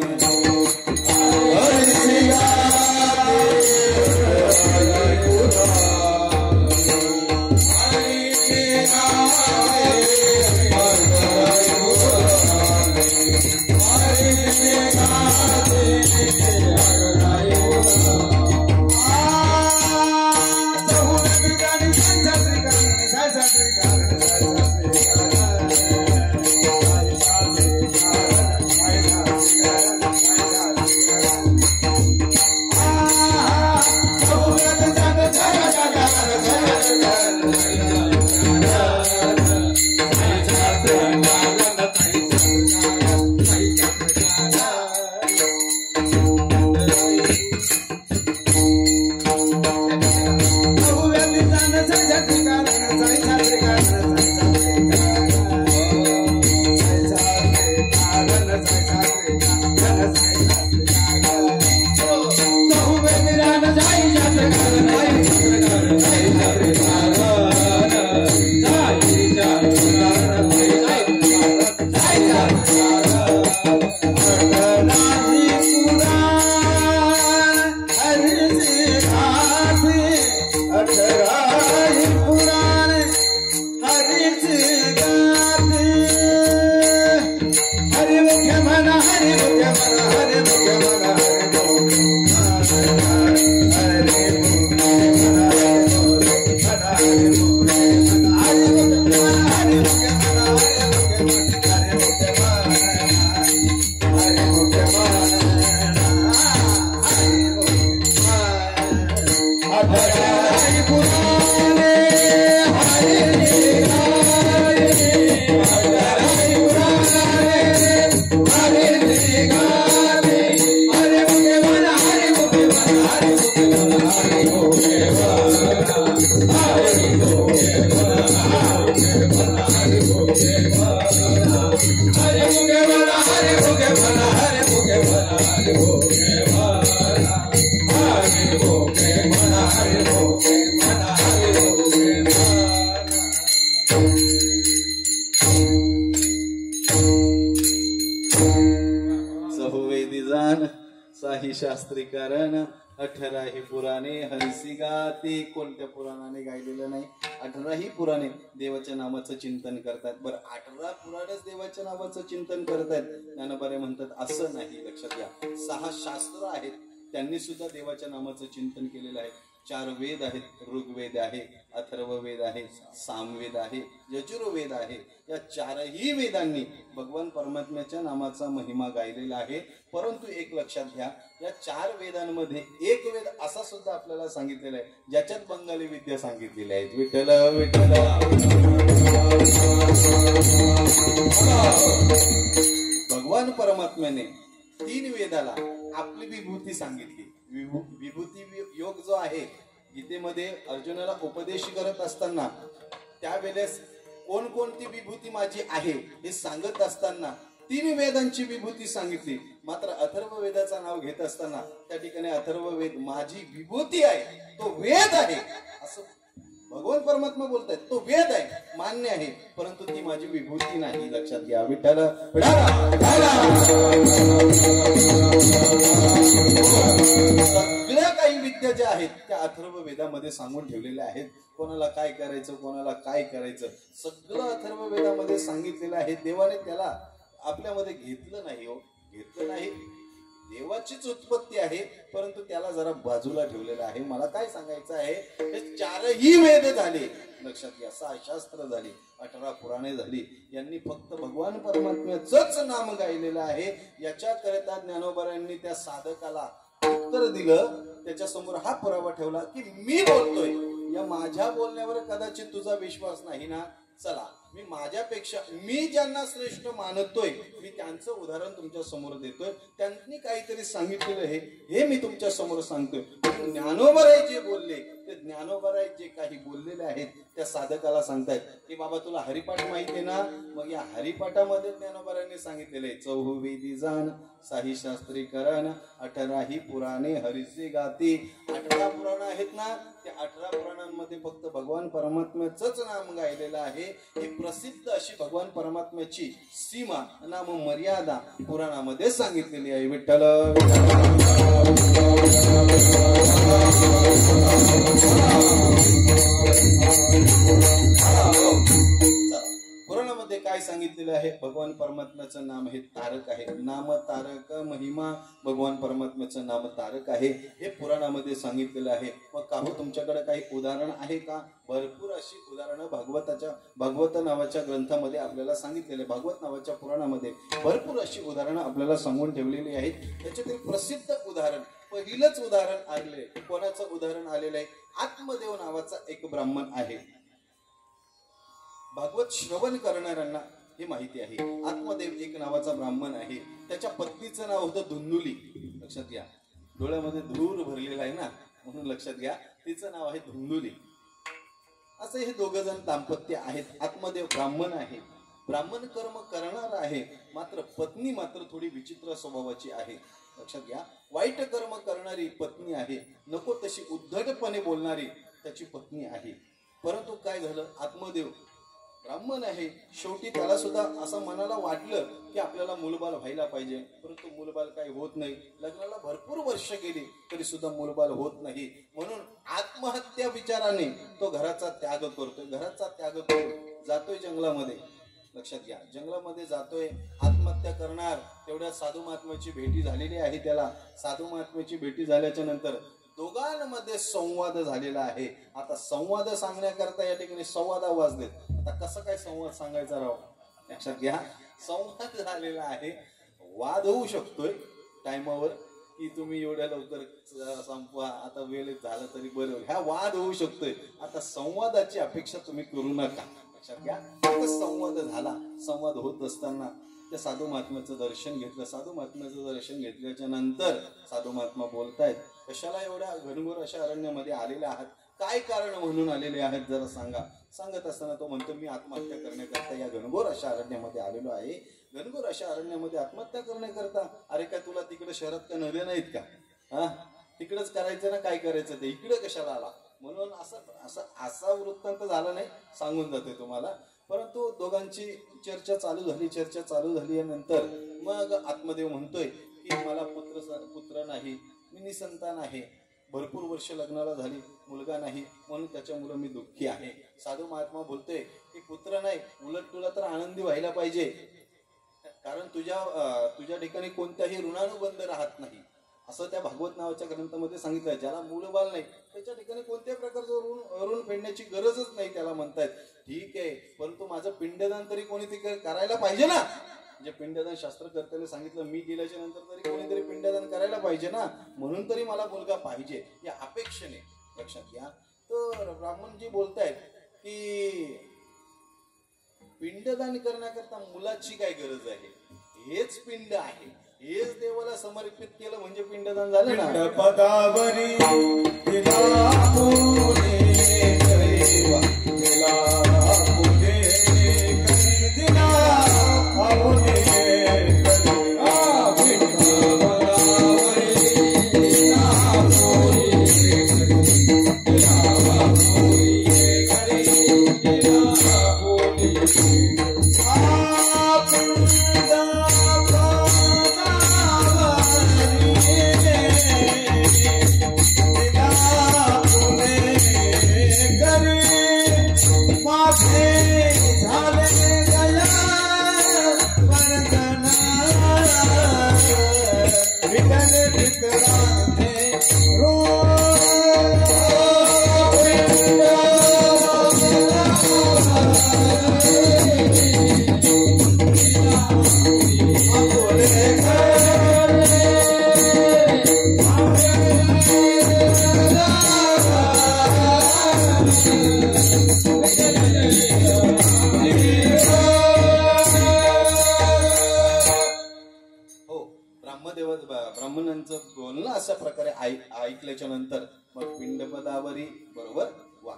शास्त्रीकरण 18 पुराणे हरिसी गाती. कोणत्या पुराणाने गायलेलं नाही, 18 पुराणे देवाच्या नामाचं चिंतन करतात. बरं 18 पुराणच देवाच्या नामाचं चिंतन करतायत. ज्ञानोबा म्हणतात असं नाही, लक्षात घ्या. 6 शास्त्र आहेत, त्यांनी सुद्धा देवाच्या नामाचं चिंतन केलेलं आहे. 4 वेद आहेत, ऋग्वेद आहे, अथर्ववेद आहे, सामवेद आहे, यजुर्वेद आहे. या 4ही वेदांनी भगवान परमात्म्याच्या नामाचा महिमा गायलेला आहे. परंतु एक लक्षात घ्या, या 4 वेदांमध्ये एक वेद असा सुद्धा आपल्याला सांगितलेला आहे ज्याच्यात बंगाली विद्या सांगितलेली आहेत. विठ्ठल विठ्ठल. भगवान परमात्म्याने 3 वेदाला आपली विभूती सांगितली. विभूती योग जो आहे गीतेमध्ये अर्जुनाला उपदेश करत असताना त्यावेळेस कोणकोणती विभूती माझी आहे हे सांगत असताना 3 वेदांची विभूती सांगितली. मात्र अथर्व वेदाचं नाव घेत असताना त्या ठिकाणी अथर्व वेद माझी विभूती आहे, तो वेद आहे असं भगवान परमात्मा बोलतायत. तो वेद आहे, मान्य आहे, परंतु ती माझी विभूती नाही. लक्षात घ्या. विठ्ठल. सगळ्या काही विद्या ज्या आहेत त्या अथर्व वेदामध्ये सांगून ठेवलेल्या आहेत. कोणाला काय करायचं, कोणाला काय करायचं, सगळं अथर्व वेदामध्ये सांगितलेलं आहे. देवाने त्याला आपल्यामध्ये घेतलं नाही, हो घेतलं नाही. देवाचीच उत्पत्ती आहे, परंतु त्याला जरा बाजूला ठेवलेलं आहे. मला काय सांगायचं आहे, हे 4ही वेद झाले, लक्षात घ्या. 6 शास्त्र झाली, 18 पुराणे झाली. यांनी फक्त भगवान परमात्म्याचंच नाम गायलेलं आहे. याच्याकरिता ज्ञानोबांनी त्या साधकाला उत्तर दिलं. त्याच्या समोर हा पुरावा ठेवला की मी बोलतोय, या माझ्या बोलण्यावर कदाचित तुझा विश्वास नाही ना. चला, मी माझ्यापेक्षा मी ज्यांना श्रेष्ठ मानतोय मी त्यांचं उदाहरण तुमच्या समोर देतोय. त्यांनी काहीतरी सांगितलेलं आहे हे मी तुमच्या समोर सांगतोय. ज्ञानोबराय जे बोलले ते ज्ञानोबराय जे काही बोललेले आहेत त्या साधकाला सांगतायत की बाबा तुला हरिपाठ माहिती आहे ना. मग या हरिपाठामध्ये ज्ञानोबरायांनी सांगितलेलं आहे 4 वेदी जाण 6 शास्त्रीकरण 18 पुराणे हरिसी गाती. 18 पुराण आहेत ना, त्या 18 पुराणांमध्ये फक्त भगवान परमात्म्याचंच नाम गायलेलं आहे. ही प्रसिद्ध अशी भगवान परमात्म्याची सीमा नाम मर्यादा पुराणामध्ये सांगितलेली आहे. विठ्ठल. पुराणामध्ये काय सांगितलेलं आहे, भगवान परमात्म्याचं नाम हे तारक आहे. नाम तारक महिमा भगवान परमात्म्याचं नाम तारक आहे, हे पुराणामध्ये सांगितलेलं आहे. मग काहू तुमच्याकडे काही उदाहरण आहे का? भरपूर अशी उदाहरणं भागवत नावाच्या ग्रंथामध्ये आपल्याला सांगितलेले, भागवत नावाच्या पुराणामध्ये भरपूर अशी उदाहरणं आपल्याला सांगून ठेवलेली आहेत. त्याच्यातील प्रसिद्ध उदाहरण, पहिलंच उदाहरण आले. कोणाचं उदाहरण आलेलं आहे? आत्मदेव नावाचा एक ब्राह्मण आहे. भागवत श्रवण करणाऱ्यांना हे माहिती आहे. आत्मदेव एक नावाचा ब्राह्मण आहे. त्याच्या पत्नीचं नाव होतं धुंदुली. लक्षात घ्या, डोळ्यामध्ये धूर भरलेला आहे ना, म्हणून लक्षात घ्या, तिचं नाव आहे धुंदुली. असं हे 2 जण दाम्पत्य आहेत. आत्मदेव ब्राह्मण आहे, ब्राह्मण कर्म करणार आहे, मात्र पत्नी मात्र थोडी विचित्र स्वभावाची आहे. लक्षात घ्या, वाईट कर्म करणारी पत्नी आहे, नको तशी उद्धटपणे बोलणारी त्याची पत्नी आहे. परंतु काय झालं, आत्मदेव ब्राह्मण आहे, शेवटी त्याला सुद्धा असं मनाला वाटलं की आपल्याला मुलबाल व्हायला पाहिजे, परंतु मुलबाल काही होत नाही. लग्नाला भरपूर वर्ष गेली तरी सुद्धा मुलबाल होत नाही. म्हणून आत्महत्या विचाराने तो घराचा त्याग करतोय. घराचा त्याग करून जातोय जंगलामध्ये. लक्षात घ्या, जंगलामध्ये जातोय, आत्महत्या करणार. तेवढ्या साधू महात्म्याची भेटी झालेली आहे त्याला. साधू महात्म्याची भेटी झाल्याच्या नंतर दोघांमध्ये संवाद झालेला आहे. आता संवाद सांगण्याकरता या ठिकाणी संवाद वाजलेत. आता कसं काय संवाद सांगायचा राव? लक्षात घ्या, संवाद झालेला आहे. वाद होऊ शकतोय टायमावर की तुम्ही एवढ्या लवकर संपवा, आता वेळ झाला तरी बरं, ह्या वाद होऊ शकतोय. आता संवादाची अपेक्षा तुम्ही करू नका. लक्षात घ्या, संवाद झाला. संवाद होत असताना त्या साधू महात्म्याचं दर्शन घेतलं. साधू महात्म्याचं दर्शन घेतल्याच्या नंतर साधू महात्मा बोलतायत, कशाला एवढ्या घनघोर अशा अरण्यामध्ये आलेले आहात? काय कारण म्हणून आलेले आहेत जरा सांगा. सांगत असताना तो म्हणतो, मी आत्महत्या करण्याकरता या घनघोर अशा अरण्यामध्ये आलेलो आहे. घनघोर अशा अरण्यामध्ये आत्महत्या करण्याकरता? अरे काय तुला तिकडे शहरात का नद्या नाहीत का? हा, तिकडेच करायचं ना, काय करायचं ते, इकडे कशाला आला? म्हणून असा वृत्तांत झाला नाही, सांगून जातोय तुम्हाला. परंतु दोघांची चर्चा चालू झाली नंतर मग आत्मदेव म्हणतोय की मला पुत्र नाही, मी निसंतान आहे, भरपूर वर्ष लग्नाला झाली, मुलगा नाही, म्हणून त्याच्यामुळे मी दुःखी आहे. साधू महात्मा बोलतोय की पुत्र नाही, उलट तुला तर आनंदी व्हायला पाहिजे, कारण तुझ्या ठिकाणी कोणत्याही ऋणानुबंध राहत नाही, असं त्या भागवत नावाच्या ग्रंथामध्ये सांगितलं. ज्याला मूलबाल नाही त्याच्या ठिकाणी कोणत्याही प्रकारचं ऋण फेडण्याची गरजच नाही त्याला म्हणतायत. ठीक आहे, परंतु माझं पिंडदान तरी कोणी करायला पाहिजे ना. जे पिंडदान शास्त्रकर्त्याने सांगितलं, मी गेल्याच्या नंतर तरी कोणीतरी पिंडदान करायला पाहिजे ना, म्हणून तरी मला मुलगा पाहिजे या अपेक्षेने. लक्षात घ्या. तर ब्राह्मणजी बोलतायत की पिंडदान करण्याकरता मुलाची काय गरज आहे, हेच पिंड आहे, हेच देवाला समर्पित केलं म्हणजे पिंडदान झालं ना. पदावरी ब्राह्मणांचं बोलणं अशा प्रकारे ऐकल्याच्या नंतर मग पिंडपदावरी बरोबर वा,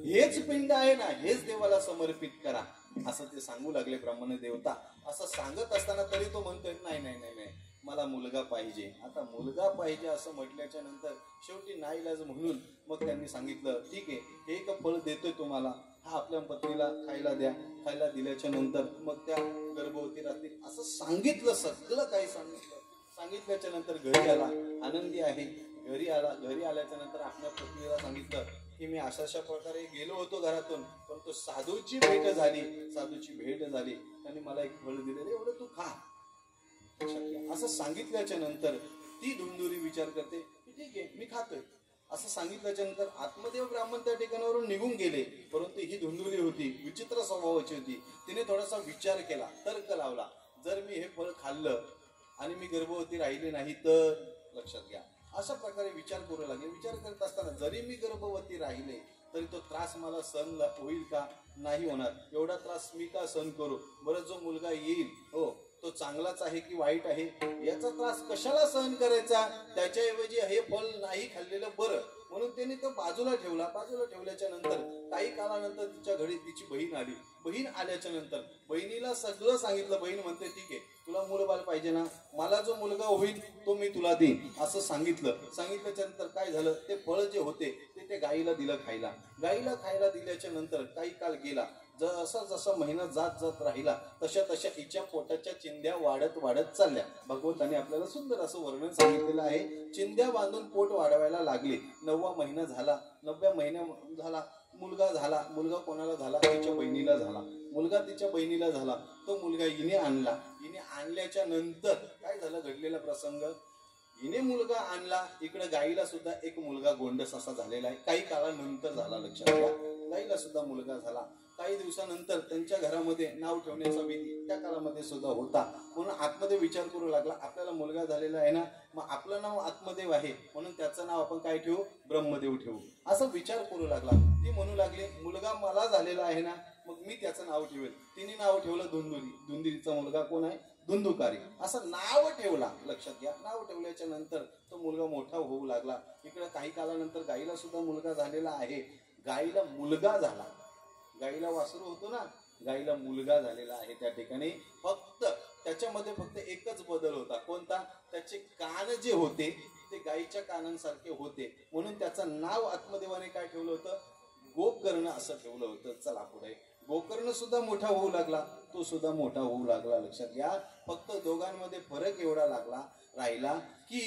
हेच पिंड आहे ना, हेच देवाला समर्पित करा, असं ते सांगू लागले ब्राह्मण देवता. असं सांगत असताना तरी तो म्हणतोय नाही नाही नाही नाही, मला मुलगा पाहिजे. आता मुलगा पाहिजे असं म्हटल्याच्या नंतर शेवटी नाईलाज म्हणून मग त्यांनी सांगितलं, ठीक आहे, हे एक फळ देतोय तुम्हाला, हा आपल्या पत्नीला खायला द्या. खायला दिल्याच्या नंतर मग त्या गर्भवती राहतील असं सांगितलं. सगळं काही सांगितल्याच्या नंतर घरी आला, आनंदी आहे. घरी आल्याच्या नंतर आपल्या पत्नीला सांगितलं की मी अशा प्रकारे गेलो होतो घरातून, परंतु साधूची भेट झाली. त्यांनी मला एक फळ दिलेलं, एवढं तू खा. असं सांगितल्याच्या नंतर ती धुंदुरी विचार करते की ठीक आहे, मी खातोय. असं सांगितल्याच्या नंतर आत्मदेव ब्राह्मण त्या ठिकाणावरून निघून गेले. परंतु ही धुंदुरी होती, विचित्र स्वभावाची होती. तिने थोडासा विचार केला, तर्क लावला, जर मी हे फळ खाल्लं आणि मी गर्भवती राहिली नाही तर. लक्षात घ्या, अशा प्रकारे विचार करू लागले. विचार करत असताना जरी मी गर्भवती राहिले तरी तो त्रास मला सहन होईल का, नाही होणार. एवढा त्रास मी का सहन करू. बरं, जो मुलगा येईल हो तो चांगलाच आहे की वाईट आहे, याचा त्रास कशाला सहन करायचा, त्याच्याऐवजी हे फळ नाही खाल्लेलं बरं. म्हणून त्याने तो बाजूला ठेवल्याच्या नंतर काही काळानंतर तिच्या घरी तिची बहीण आली. बहीण आल्याच्या नंतर बहिणीला सगळं सांगितलं. बहीण म्हणते, ठीक आहे, तुला मुलबाळ पाहिजे ना, मला जो मुलगा होईल तो मी तुला देईन असं सांगितल्याच्या नंतर काय झालं, ते फळ जे होते ते गाईला दिलं खायला. गाईला खायला दिल्याच्या नंतर काही काळ गेला. जसा महिना जात राहिला तशा हिच्या पोटाच्या चिंध्या वाढत चालल्या. भगवंताने आपल्याला सुंदर असं वर्णन सांगितलेलं आहे. चिंध्या बांधून पोट वाढवायला लागले. 9वा महिना झाला. 9व्या महिन्या झाला, मुलगा झाला. मुलगा कोणाला झाला, तिच्या बहिणीला झाला. मुलगा तिच्या बहिणीला झाला. तो मुलगा हिने आणला. हिने आणल्याच्या नंतर काय झालं, घडलेला प्रसंग, हिने मुलगा आणला. इकडे गाईला सुद्धा एक मुलगा गोंडस असा झालेला आहे. काही काळानंतर झाला. लक्षात घ्या, गाईला सुद्धा मुलगा झाला. काही दिवसानंतर त्यांच्या घरामध्ये नाव ठेवण्याचा विधी त्या काळामध्ये सुद्धा होता. म्हणून आत्मदेव विचार करू लागला, आपल्याला मुलगा झालेला आहे ना, मग आपलं नाव आत्मदेव आहे, म्हणून त्याचं नाव आपण काय ठेवू, ब्रह्मदेव ठेवू. असा विचार करू लागला. ती म्हणू लागली, मुलगा मला झालेला आहे ना, मग मी त्याचं नाव ठेवेल. तिने नाव ठेवलं धुंदुरी. धुंदुरीचा मुलगा कोण आहे, धुंदुकारी असं नाव ठेवला. लक्षात घ्या, नाव ठेवल्याच्या नंतर तो मुलगा मोठा होऊ लागला. इकडे काही काळानंतर गाईला सुद्धा मुलगा झालेला आहे. गाईला मुलगा झाला. गाईला वासरू होतो ना, गाईला मुलगा झालेला आहे. त्या ठिकाणी फक्त त्याच्यामध्ये फक्त एकच बदल होता. कोणता, त्याचे कान जे होते ते गाईच्या कानांसारखे होते. म्हणून त्याचं नाव आत्मदेवाने काय ठेवलं होतं, गोकर्ण असं ठेवलं होतं. चला पुढे, गोकर्ण सुद्धा मोठा होऊ लागला. तो सुद्धा मोठा होऊ लागला. लक्षात घ्या, फक्त दोघांमध्ये फरक एवढा राहिला की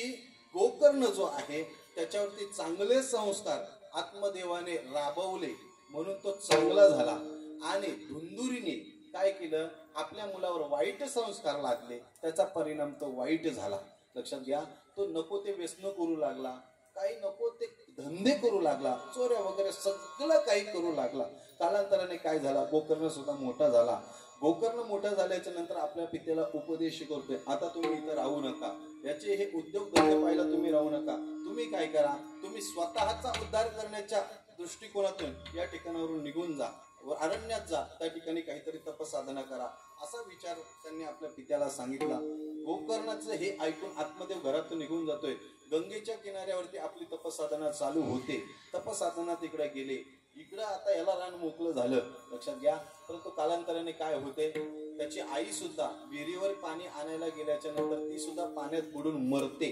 गोकर्ण जो आहे त्याच्यावरती चांगले संस्कार आत्मदेवाने राबवले म्हणून तो चांगला झाला. आणि धुंदुरीने काय केलं, आपल्या मुलावर वाईट संस्कार लागले, त्याचा परिणाम तो वाईट झाला. लक्षात घ्या, तो नको ते व्यसन करू लागला, काही नको ते धंदे करू लागला, चोऱ्या वगैरे सगळं काही करू लागला. कालांतराने काय झाला, गोकर्ण सुद्धा मोठा झाला. गोकर्ण मोठा झाल्याच्या नंतर आपल्या पित्याला उपदेश करतोय, आता तुम्ही इथं राहू नका, याचे हे उद्योग धंदे पाहायला तुम्ही राहू नका, तुम्ही काय करा, तुम्ही स्वतःचा उद्धार करण्याच्या दृष्टिकोनातून या ठिकाणावरून निघून जा, अरण्यात जा, त्या ठिकाणी काहीतरी तपसाधना करा, असा विचार त्यांनी आपल्या पित्याला सांगितला. गोकर्णाचं हे ऐकून आत्मदेव घरातून निघून जातोय. गंगेच्या किनाऱ्यावरती आपली तपसाधना चालू होते. तपसाधना तिकडे गेले, इकडं आता याला रान मोकळं झालं. लक्षात घ्या, परंतु कालांतराने काय होते, त्याची आई सुद्धा विहिरीवर पाणी आणायला गेल्याच्या नंतर ती सुद्धा पाण्यात बुडून मरते,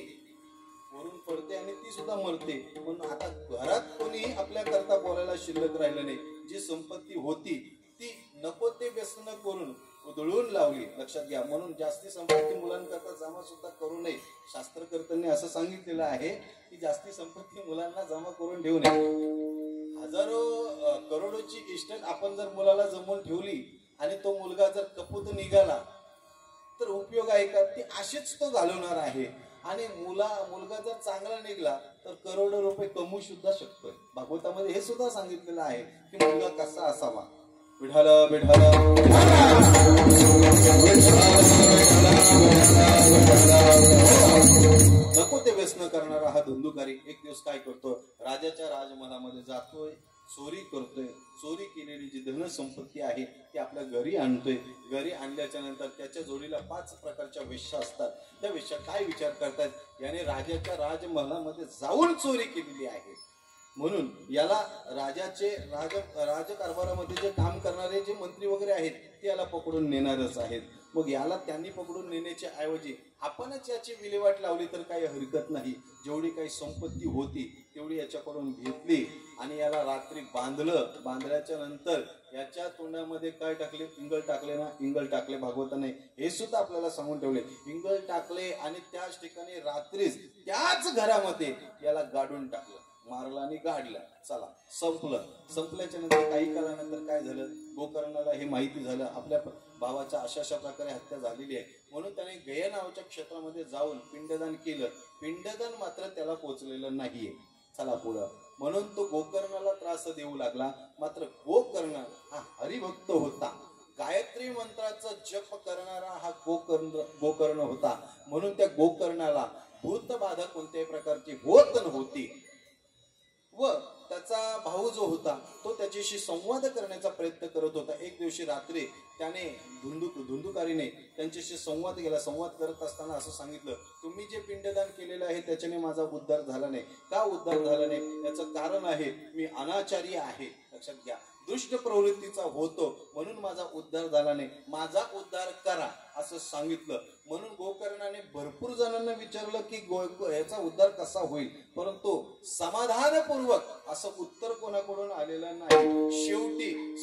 वरून पडते आणि ती सुद्धा मरते. म्हणून आता घरात कोणीही आपल्या करता बोलायला शिल्लक राहिलं नाही. जी संपत्ती होती ती नको ते व्यसन करून उधळून लावली. लक्षात घ्या, म्हणून जास्ती संपत्ती मुलांकरता जमा सुद्धा करू नये. शास्त्रकर्त्यांनी असं सांगितलेलं आहे की जास्ती संपत्ती मुलांना जमा करून ठेवू नये. हजारो करोडोची इस्टेट आपण जर मुलाला जमवून ठेवली आणि तो मुलगा जर कपूत निघाला तर उपयोग आहे का, ती अशीच तो घालवणार आहे. आणि मुलगा जर चांगला निघला तर करोडो रुपये कमवू सुद्धा शकतोय. भागवतामध्ये हे सुद्धा सांगितलेलं आहे की मुलगा कसा असावा. विठाल विठाल नको ते व्यसन करणारा हा धुंदुकारी एक दिवस काय करतो, राजाच्या राजमहालामध्ये जातोय, चोरी करतोय. चोरी केलेली जी धनसंपत्ती आहे ती आपल्या घरी आणतोय. घरी आणल्याच्या नंतर त्याच्या जोडीला 5 प्रकारच्या वेश्या असतात. त्या वेश्या काय विचार करतात, याने राजाच्या राजमहालामध्ये जाऊन चोरी केलेली आहे, म्हणून याला राजाचे राजकारभारामध्ये जे काम करणारे जे मंत्री वगैरे आहेत ते याला पकडून नेणारच आहेत. मग याला त्यांनी पकडून नेण्याच्या ऐवजी आपणच याची विल्हेवाट लावली तर काही हरकत नाही. जेवढी काही संपत्ती होती तेवढी याच्याकडून घेतली आणि याला रात्री बांधलं. बांधल्याच्या नंतर याच्या तोंडामध्ये काय टाकले, इंगळ टाकले ना, इंगळ टाकले. भागवताने हे सुद्धा आपल्याला सांगून ठेवले, इंगळ टाकले आणि त्याच ठिकाणी रात्रीच त्याच घरामध्ये याला गाडून टाकलं, मारला आणि गाडला. चला संपलं. संपल्याच्या नंतर काही काळानंतर काय झालं, गोकर्णाला हे माहिती झालं आपल्या भावाच्या अशा प्रकारे हत्या झालेली आहे. म्हणून त्याने गया नावाच्या क्षेत्रामध्ये जाऊन पिंडदान केलं. पिंडदान मात्र त्याला पोचलेलं नाहीये. चला पुढं. म्हणून तो गोकर्णाला त्रास देऊ लागला. मात्र गोकर्ण हा हरिभक्त होता, गायत्री मंत्राचा जप करणारा हा गोकर्ण होता. म्हणून त्या गोकर्णाला भूतबाधा कोणत्याही प्रकारची होत नव्हती. व त्याचा भाऊ जो होता तो त्याच्याशी संवाद करण्याचा प्रयत्न करत होता. एक दिवशी रात्री त्याने धुंदुकारीने त्यांच्याशी संवाद केला. संवाद करत असताना असं सांगितलं, तुम्ही जे पिंडदान केलेलं आहे त्याच्याने माझा उद्धार झाला नाही. का उद्धार झाला नाही, याचं कारण आहे मी अनाचारी आहे. लक्षात घ्या, दुष्ट प्रवृत्तीचा होतो म्हणून माझा उद्धार झाला नाही, माझा उद्धार करा असं सांगितलं. म्हणून गोकर्णाने भरपूर जणांना विचारलं की याचा उद्धार कसा होईल, परंतु समाधानपूर्वक असं उत्तर कोणाकडून आलेलं नाही. शेवटी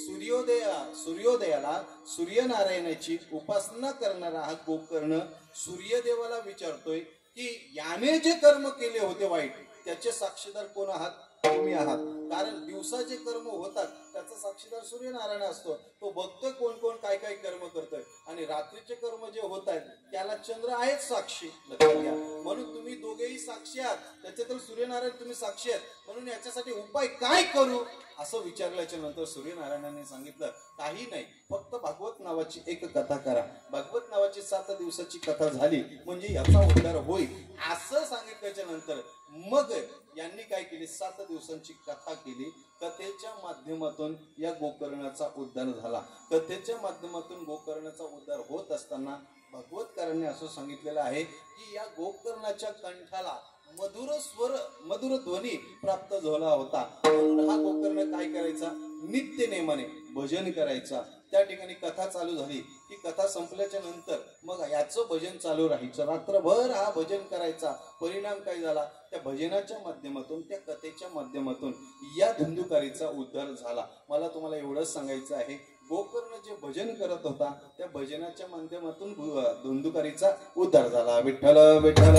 सूर्योदयाला सूर्यनारायणाची उपासना करणारा हा गोकर्ण सूर्यदेवाला विचारतोय की याने जे कर्म केले होते वाईट त्याचे साक्षीदार कोण आहात, तुम्ही आहात. कारण दिवसा जे कर्म होतात त्याचा साक्षीदार सूर्यनारायण असतो. तो बघतोय कोण कोण काय काय कर्म करतोय आणि रात्रीचे कर्म जे होत आहेत त्याला चंद्र आहेच साक्षी. लक्षात घ्या, म्हणून तुम्ही दोघेही साक्षी आहात, त्याच्यातील सूर्यनारायण तुम्ही साक्षी आहात. म्हणून याच्यासाठी उपाय काय करू असं विचारल्याच्या नंतर सूर्यनारायणाने सांगितलं, काही नाही, फक्त भागवत नावाची एक कथा करा. भागवत नावाची 7 दिवसाची कथा झाली म्हणजे याचा उद्धार होईल असं सांगितल्याच्या नंतर मग यांनी काय केली, 7 दिवसांची कथा केली. कथेच्या माध्यमातून या गोकर्णाचा उद्धार झाला. कथेच्या माध्यमातून गोकर्णाचा उद्धार होत असताना भागवतकारांनी असं सांगितलेलं आहे की या गोकर्णाच्या कंठाला मधुर ध्वनी प्राप्त झाला होता. म्हणून हा गोकर्ण काय करायचा, नित्य नेमाने भजन करायचा. त्या ठिकाणी कथा चालू झाली. ही कथा संपल्याच्या नंतर मग याचं भजन चालू राहायचं. रात्रभर हा भजन करायचा. परिणाम काय झाला, त्या भजनाच्या माध्यमातून, त्या कथेच्या माध्यमातून या धुंदुकारीचा उद्धार झाला. मला तुम्हाला एवढंच सांगायचं आहे, गोकर्ण जे भजन करत होता त्या भजनाच्या माध्यमातून धुंदुकारीचा उद्धार झाला. विठ्ठल विठ्ठल.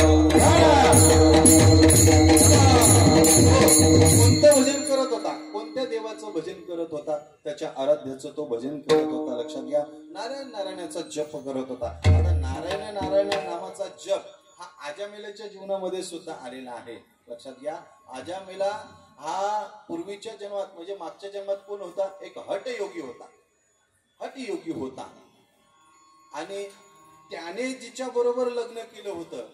कोणतं भजन करत होता, कोणत्या देवाचं भजन करत होता, त्याच्या आराध्याचं तो भजन करत होता. लक्षात घ्या, नारायण नारायणाचा जप करत होता. आता नारायण नारायण नामाचा जप हा आजामेलाच्या जीवनामध्ये सुद्धा आलेला आहे. लक्षात घ्या, आजामेला हा पूर्वीच्या जन्मात म्हणजे मागच्या जन्मात कोण होता, एक हठयोगी होता. हठयोगी होता आणि त्याने जिच्या बरोबर लग्न केलं होतं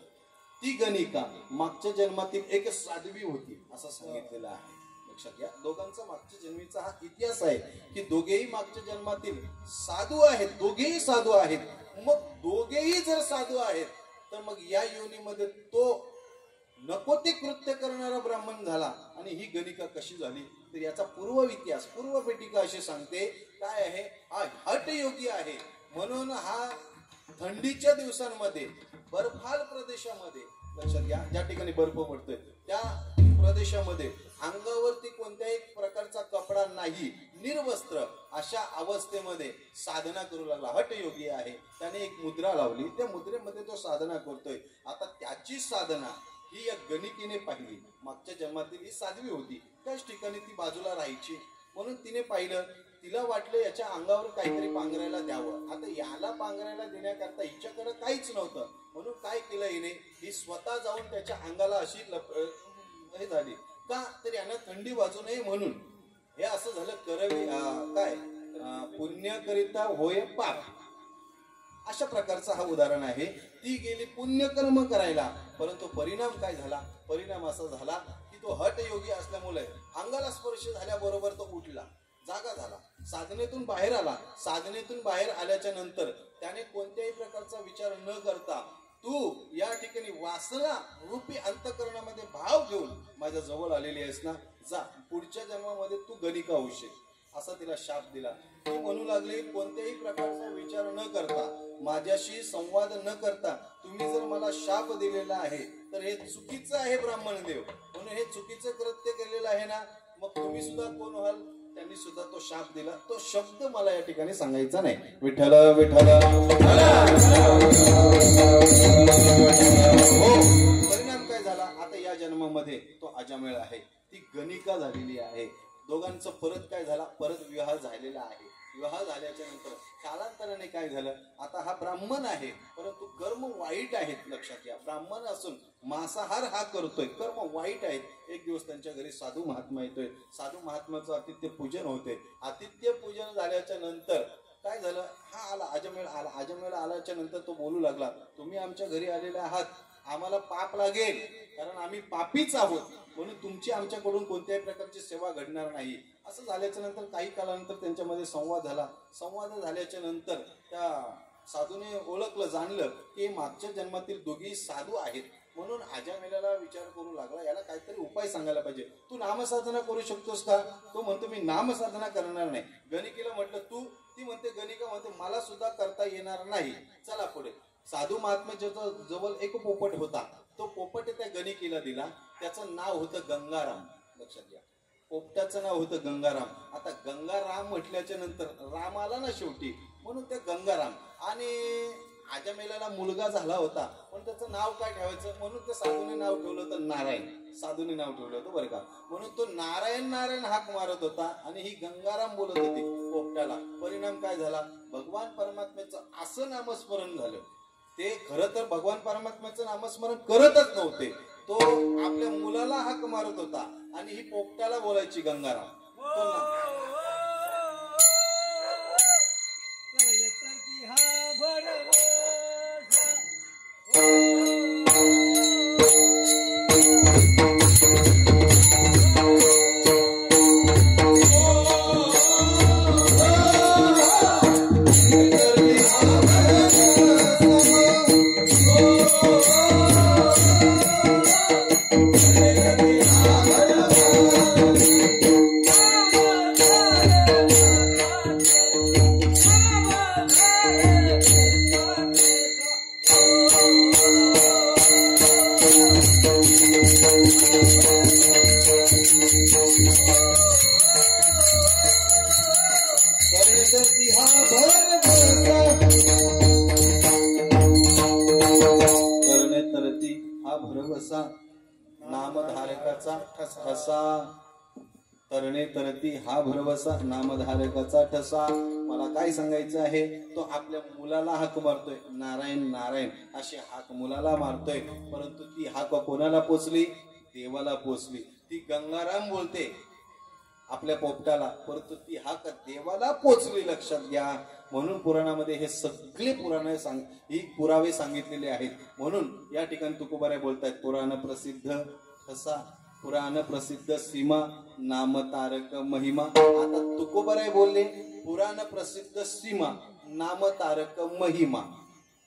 ती गणिका मागच्या जन्मातील एक साध्वी होती असं सांगितलेलं आहे. लक्षात घ्या, दोघांचा मागच्या जन्मीचा हा इतिहास आहे की दोघेही मागच्या जन्मातील साधू आहेत, दोघेही साधू आहेत. मग दोघेही जर साधू आहेत तर मग या योनीमध्ये तो नको ते कृत्य करणारा ब्राह्मण झाला आणि ही गणिका कशी झाली, तर याचा पूर्व इतिहास, पूर्व पेटिका अशी सांगते. काय आहे, हा हठयोगी आहे म्हणून हा थंडीच्या दिवसांमध्ये बर्फाल प्रदेशामध्ये, लक्षात घ्या, ज्या ठिकाणी बर्फ पडतोय त्या प्रदेशामध्ये अंगावरती कोणत्याही प्रकारचा कपडा नाही, निर्वस्त्र अशा अवस्थेमध्ये साधना करू लागला. हठयोगी आहे, त्याने एक मुद्रा लावली, त्या मुद्रेमध्ये तो साधना करतोय. आता त्याची साधना ही या गणिकेने पाहिली. मागच्या जन्मातील ही साध्वी होती, त्याच ठिकाणी ती बाजूला राहायची म्हणून तिने पाहिलं. तिला वाटलं याच्या अंगावर काहीतरी पांघरायला द्यावं. आता याला पांघरायला देण्याकरता हिच्याकडे काहीच नव्हतं म्हणून काय केलं हिने, ही स्वतः जाऊन त्याच्या अंगाला अशी हे झाली का, तर यानं थंडी वाजू नये म्हणून. हे असं झालं, करवी काय पुण्य करिता होय पाप, अशा प्रकारचं हा उदाहरण आहे. ती गेली पुण्यकर्म करायला, परंतु परिणाम काय झाला, परिणाम असा झाला की तो हठयोगी असल्यामुळे अंगाला स्पर्श झाल्याबरोबर तो उठला, जागा झाला, साधनेतून बाहेर आला. साधनेतून बाहेर आल्याच्या नंतर त्याने कोणत्याही प्रकारचा विचार न करता तू या ठिकाणी वासना रूपी अंतकरणामध्ये भाव घेऊन माझ्या जवळ आलेली आहेस ना, जा, पुढच्या जन्मामध्ये तू गणिका होशील, असा तिला शाप दिला. ती म्हणू लागली, कोणत्याही प्रकारचा विचार न करता, माझ्याशी संवाद न करता तुम्ही जर मला शाप दिलेला आहे तर हे चुकीचं आहे ब्राह्मणदेव, म्हणून हे चुकीचं कृत्य केलेलं आहे ना, मग तुम्ही सुद्धा कोण व्हाल. त्यांनी सुद्धा तो शाप दिला. तो शब्द मला या ठिकाणी सांगायचा नाही. विठ्ठल विठ्ठल. हो, परिणाम काय झाला, आता या जन्मामध्ये तो अजामेळ आहे, ती गणिका झालेली आहे. दोघांचं परत काय झाला, परत विवाह झालेला आहे. विवाह झाल्याच्या नंतर कालांतराने काय झालं, आता हा ब्राह्मण आहे परंतु कर्म वाईट आहेत. लक्षात घ्या, ब्राह्मण असून मांसाहार हा करतोय, कर्म वाईट आहेत. एक दिवस त्यांच्या घरी साधू महात्मा येतोय, साधू महात्म्याचं आतिथ्य पूजन होते. आतिथ्य पूजन झाल्याच्या नंतर काय झालं, हा आला, अजमेळ आला. अजमेळ आल्याच्या नंतर तो बोलू लागला, तुम्ही आमच्या घरी आलेले आहात, आम्हाला पाप लागेल कारण आम्ही पापीच आहोत, म्हणून तुमची आमच्याकडून कोणत्याही प्रकारची सेवा घडणार नाही. असं झाल्याच्या नंतर काही कालानंतर त्यांच्यामध्ये संवाद झाला. संवाद झाल्याच्या नंतर त्या साधूने ओळखलं, जाणलं की मागच्या जन्मातील दोघी साधू आहेत. म्हणून अजामेलाला विचार करू लागला, याला काहीतरी उपाय सांगायला पाहिजे. तू नामसाधना करू शकतोस का. तो म्हणतो मी नामसाधना करणार नाही. गणिकेला म्हटलं तू, ती म्हणते, गणिका म्हणते मला सुद्धा करता येणार नाही, चला पुढे. साधू महात्म्याच्या जवळ एक पोपट होता, तो पोपट त्या गणिकेला दिला. त्याचं नाव होतं गंगाराम. लक्षात घ्या, पोपटाचं नाव होतं गंगाराम. आता गंगाराम म्हटल्याच्या नंतर राम आला ना शेवटी, म्हणून ते गंगाराम. आणि अजामेलाला मुलगा झाला होता पण त्याचं नाव काय ठेवायचं, म्हणून त्या साधूने नाव ठेवलं होतं नारायण. साधूने नाव ठेवलं होतं बरं का. म्हणून तो नारायण नारायण हाक मारत होता आणि ही गंगाराम बोलत होती पोपटाला. परिणाम काय झाला, भगवान परमात्म्याचं असं नामस्मरण झालं. ते खरं तर भगवान परमात्म्याचं नामस्मरण करतच नव्हते, तो आपल्या मुलाला हाक मारत होता आणि ही पोपटाला बोलायची गंगाराम. भरवसा नामधारकाचा ठसा तरणे तरती हा भरवसा नामधारकाचा ठसा। मला काय सांगायचं आहे, तो आपल्या मुलाला हाक मारतोय, नारायण नारायण अशी हाक मुलाला मारतोय, परंतु ती हाक कोणाला पोचली? देवाला पोचली। ती गंगाराम बोलते आपल्या पोपटाला, परंतु ती हाक देवाला पोचली, लक्षात घ्या। म्हणून पुराणामध्ये हे सगळे पुरावे सांगितलेले आहेत। म्हणून या ठिकाणी तुकोबाराय बोलतायत, पुराण प्रसिद्ध ठसा, पुराण प्रसिद्ध सीमा, नाम तारक महिमा। आता तुकोबाराय बोलले पुराण प्रसिद्ध सीमा, नाम तारक महिमा।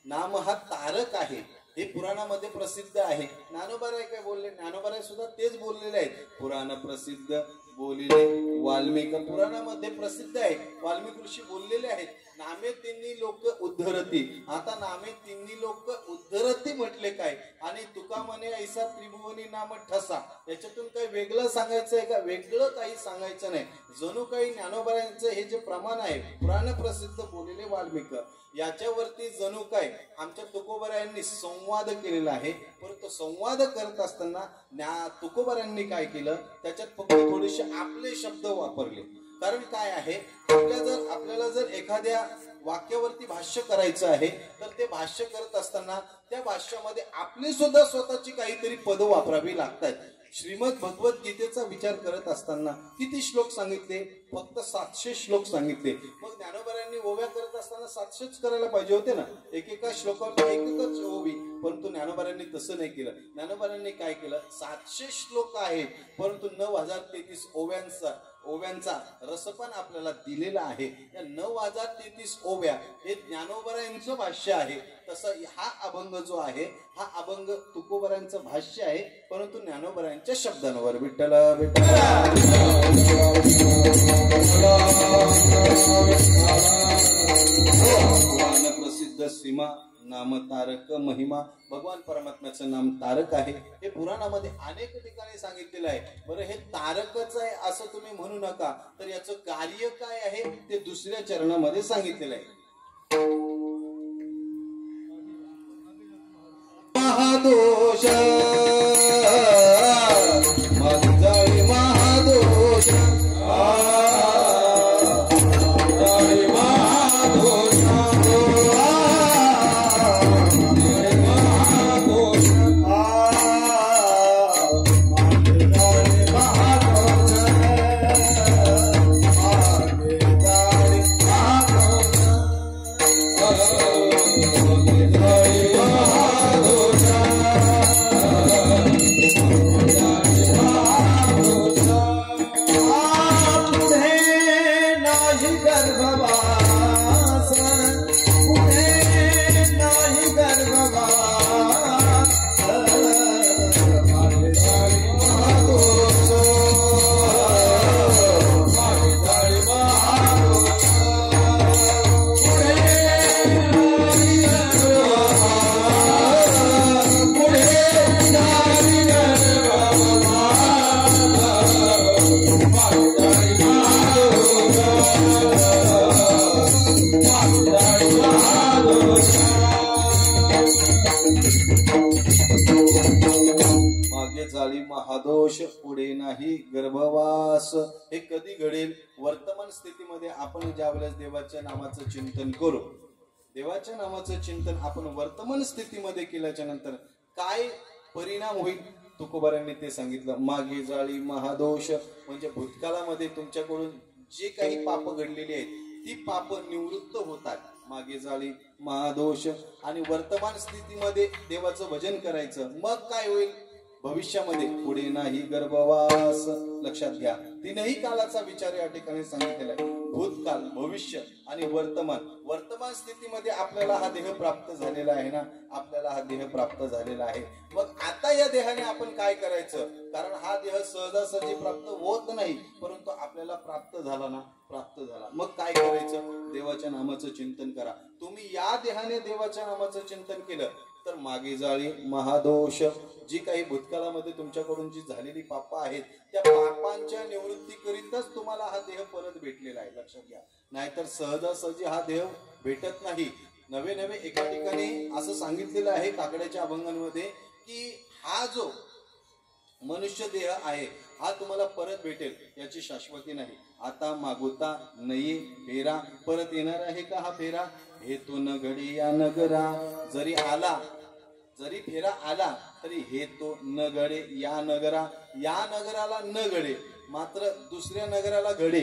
नाम हा तारक आहे, हे पुराणामध्ये प्रसिद्ध आहे। ज्ञानोबाराय काय बोलले? ज्ञानोबाराय सुद्धा तेच बोललेले आहेत, पुराण प्रसिद्ध बोलिले वाल्मिक, पुराणामध्ये प्रसिद्ध आहे, वाल्मिक ऋषी बोललेले आहेत। नामे तिन्ही लोक उद्धरती, आता नामे तिन्ही लोक उद्धरती म्हटले काय? आणि तुका म्हणे ऐसा त्रिभुवनी नाम ठसा, याच्यातून काही वेगळं सांगायचं आहे का? वेगळं काही सांगायचं नाही। जणू काही ज्ञानोबारायांचं हे जे प्रमाण आहे, पुराण प्रसिद्ध बोललेले वाल्मिक, याच्यावरती जणू काय आमच्या तुकोबारायांनी संवाद केलेला आहे। परंतु संवाद करत असताना तुकोबारायांनी काय केलं, त्याच्यात फक्त थोडेसे आपले शब्द वापरले। कारण काय आहे, आपल्याला जर एखाद्या वाक्यावरती भाष्य करायचं आहे, तर ते भाष्य करत असताना त्या भाष्यामध्ये आपली सुद्धा स्वतःची काहीतरी पद वापरावी लागतात। श्रीमद भगवद्गीतेचा विचार करत असताना किती श्लोक सांगितले? फक्त 700 श्लोक सांगितले। मग ज्ञानोबारायांनी ओव्या करत असताना 700च करायला पाहिजे होते ना, एकेका श्लोकावर एकच ओवी, परंतु ज्ञानोबारायांनी तसं नाही केलं। ज्ञानोबारायांनी काय केलं, 700 श्लोक आहेत, परंतु 9033 ओव्यांचा रसपान आपल्याला दिलेला आहे। या 9033 ओव्या हे ज्ञानोबारायांचं भाष्य आहे। तसं हा अभंग जो आहे, हा अभंग तुकोबारायांचं भाष्य आहे, परंतु ज्ञानोबारायांच्या शब्दांवर। विठ्ठल विठ्ठल प्रसिद्ध सीमा, नाम तारक महिमा। भगवान परमात्म्याचं नाम तारक आहे, हे पुराणामध्ये अनेक ठिकाणी सांगितलेलं आहे। बरं, हे तारकच आहे असं तुम्ही म्हणू नका, तर याचं कार्य काय आहे ते दुसऱ्या चरणामध्ये सांगितलेलं आहे। महादोष मगजाळी महादोष, महादोष पुढे नाही गर्भवास। हे कधी घडेल? वर्तमान स्थितीमध्ये आपण ज्या वेळेस देवाच्या नामाचं चिंतन करू, देवाच्या नामाचं चिंतन आपण वर्तमान स्थितीमध्ये केल्याच्या नंतर काय परिणाम होईल, तुकोबारांनी ते सांगितलं। मागे जाळी महादोष, म्हणजे भूतकाळामध्ये तुमच्याकडून जे काही पाप घडलेली आहेत ती पाप निवृत्त होतात, मागे जाळी महादोष। आणि वर्तमान स्थितीमध्ये देवाचं भजन करायचं, मग काय होईल? भविष्यामध्ये पुढे नाही गर्भवास। लक्षात घ्या, तीनही कालाचा विचार या ठिकाणी सांगितलेला आहे, भूतकाल, भविष्य आणि वर्तमान। वर्तमान स्थितीमध्ये आपल्याला हा देह प्राप्त झालेला आहे ना, आपल्याला हा देह प्राप्त झालेला आहे। मग आता या देहाने आपण काय करायचं? कारण हा देह सहजासहजी प्राप्त होत नाही, परंतु आपल्याला प्राप्त झाला ना, प्राप्त झाला, मग काय करायचं? देवाच्या नामाचं चिंतन करा। तुम्ही या देहाने देवाच्या नामाचं चिंतन केलं तर मागे जाळी महादोष, जी काही भूतकाळामध्ये तुमच्याकडून जी झालेली पाप आहेत त्या पापांच्या निवृत्तीकरिताच तुम्हाला हा देह परत भेटलेला आहे, लक्षात घ्या. नाहीतर सहजासहजी हा देह भेटत नाही. नवे नवे एका ठिकाणी असं सांगितलेलं आहे काकड्याच्या अभंगांमध्ये की हा जो मनुष्य देह आहे हा तुम्हाला परत भेटेल याची शाश्वती नाही. आता मागुता नये फेरा, परत येणार आहे का हा फेरा? हेतू न घडी या नगरा, जरी आला जरी फेरा आला तरी हेतो न घडे या नगरा, या नगराला न घडे मात्र दुसऱ्या नगराला घडे.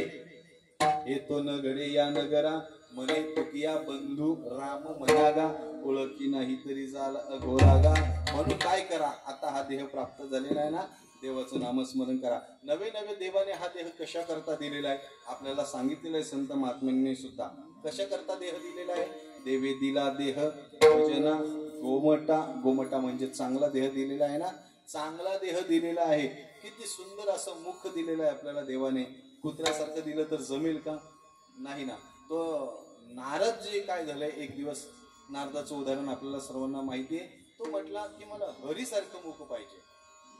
हेतो न घडे या नगरा, म्हणे तुकिया बंधू राम मनागा, ओळखी नाही तरी झाला अघोरागा. म्हणून काय करा, आता हा देह प्राप्त झालेला आहे ना, देवाचं नामस्मरण करा. नवे नवे देवाने हा देह कशा करता दिलेला आहे आपल्याला सांगितलेलं आहे संत महात्म्यांनी सुद्धा. कशा करता देह दिलेला आहे? देवे दिला देह भजना गोमटा, गोमटा म्हणजे चांगला देह दिलेला आहे ना, चांगला देह दिलेला आहे. किती सुंदर असं मुख दिलेलं आहे आपल्याला देवाने. कुत्र्यासारखं दिलं तर जमेल का? नाही ना. तो नारद जे काय झालंय, एक दिवस नारदाचं उदाहरण आपल्याला सर्वांना माहिती आहे. तो म्हटला की मला हरीसारखं मुख पाहिजे,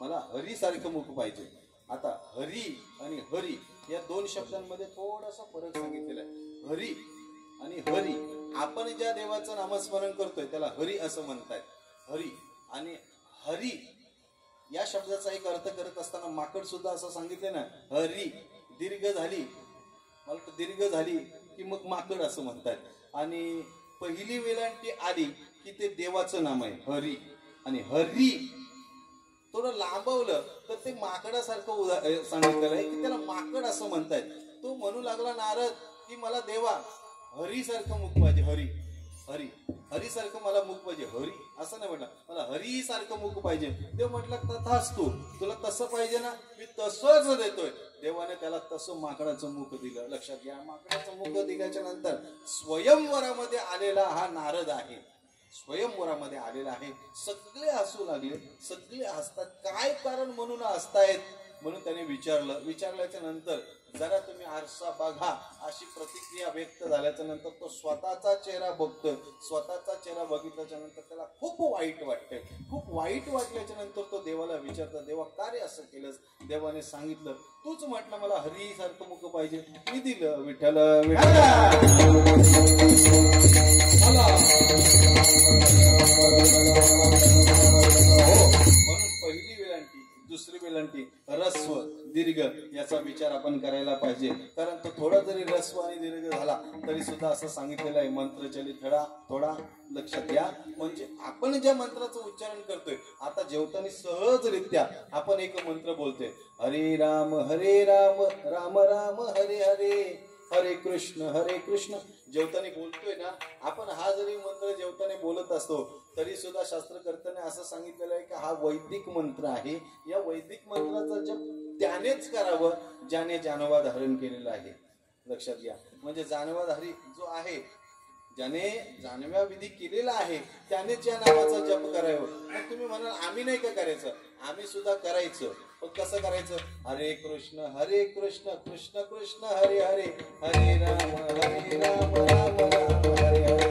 मला हरीसारखं मुख पाहिजे. आता हरी आणि हरी या दोन शब्दांमध्ये थोडासा फरक सांगितलेला आहे. हरी आणि हरी, आपण ज्या देवाचं नामस्मरण करतोय त्याला हरी असं म्हणतायत. हरी आणि हरी या शब्दाचा एक अर्थ करत असताना माकड सुद्धा असं सांगितलं ना, हरी दीर्घ झाली, मला दीर्घ झाली की मग माकड असं म्हणतात. आणि पहिली वेलांटी आली की ते देवाचं नाम आहे हरी. आणि हरी थोडं लांबवलं तर ते माकडासारखं सांगितलेलं आहे की त्याला माकड असं म्हणतायत. तो म्हणू लागला नारद की मला देवा हरीसारखं मुख पाहिजे, हरी हरी हरीसारखं मला मुख पाहिजे. हरी असं नाही म्हटलं, मला हरी सारखं मुख पाहिजे. देव म्हटलं तथास्तु, तुला तसं पाहिजे ना, मी तसंच देतोय. देवाने त्याला तसं माकडाचं मुख दिलं. लक्षात घ्या, माकडाचं मुख दिल्याच्या नंतर स्वयंवरामध्ये आलेला हा नारद आहे, स्वयंवरामध्ये आलेला आहे. सगळे हसू लागले, सगळे हसतात. काय कारण म्हणून हसतायत म्हणून त्याने विचारलं. विचारल्याच्या नंतर जरा तुम्ही आरसा बघा अशी प्रतिक्रिया व्यक्त झाल्याच्या नंतर तो स्वतःचा चेहरा बघतोय. स्वतःचा चेहरा बघितल्याच्या नंतर त्याला खूप वाईट वाटतंय. खूप वाईट वाटल्याच्या नंतर तो देवाला विचारतो, देवा का रे असं केलंस? देवाने सांगितलं, तूच म्हटलं मला हरी सारखं मुख पाहिजे, मी दिलं. विठ्ठल म्हणून पहिली वेलांटी, दुसरी वेलांटी, रस्व दीर्घ याचा विचार आपण करायला पाहिजे. कारण तो थोडा जरी रस्व आणि दीर्घ झाला तरी सुद्धा असं सांगितलेलं आहे मंत्रचलित थोडा थोडा. लक्षात घ्या, म्हणजे आपण ज्या मंत्राचं उच्चारण करतोय, आता जेवताना सहजरित्या आपण एक मंत्र बोलतोय, हरे राम राम राम हरे हरे, हरे कृष्ण. जेवताना बोलतोय ना आपण, हा जरी मंत्र जेवताना बोलत असतो तरी सुद्धा शास्त्रकर्त्याने असं सांगितलेलं आहे की हा वैदिक मंत्र आहे. या वैदिक मंत्राचा जप त्यानेच करावं ज्याने जानवा धारण केलेला आहे. लक्षात घ्या, म्हणजे जानवाधारी जो आहे, ज्याने जानव्या विधी केलेला आहे त्यानेच या नावाचा जप करावं. मग तुम्ही म्हणाल आम्ही नाही का करायचं? आम्ही सुद्धा करायचं, पण कसं करायचं? हरे कृष्ण कृष्ण कृष्ण हरे हरे, हरे राम राम राम हरे हरे.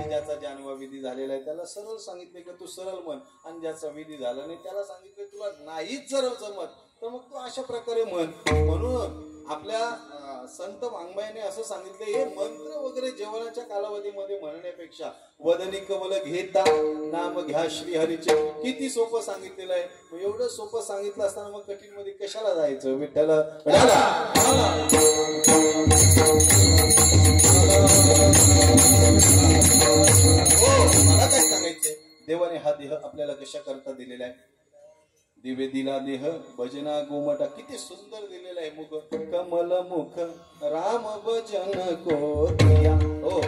ज्याचा जानवा विधी झालेला आहे त्याला सरळ सांगितले की तू सरळ म्हण, आणि ज्याचा विधी झाला नाही त्याला सांगितले तुला नाहीच सरळ जमत तर मग तू अशा प्रकारे म्हण. म्हणून आपल्या संत वाङ्मयाने असं सांगितलं, हे मंत्र वगैरे जेवणाच्या कालावधीमध्ये म्हणण्यापेक्षा वदनी कमल घेता नाम घ्या श्री हरीचे, किती सोपं सांगितलेलं आहे. मग एवढं सोपं सांगितलं असताना मग कठीण मध्ये कशाला जायचं? विठ्ठल मला काय सांगायचंय, देवाने हा देह आपल्याला कशा करता दिलेला आहे? दिवे दिला देह भजना गोमटा, किती सुंदर दिलेला आहे मुख, कमल मुख राम भजन को दिया. हो,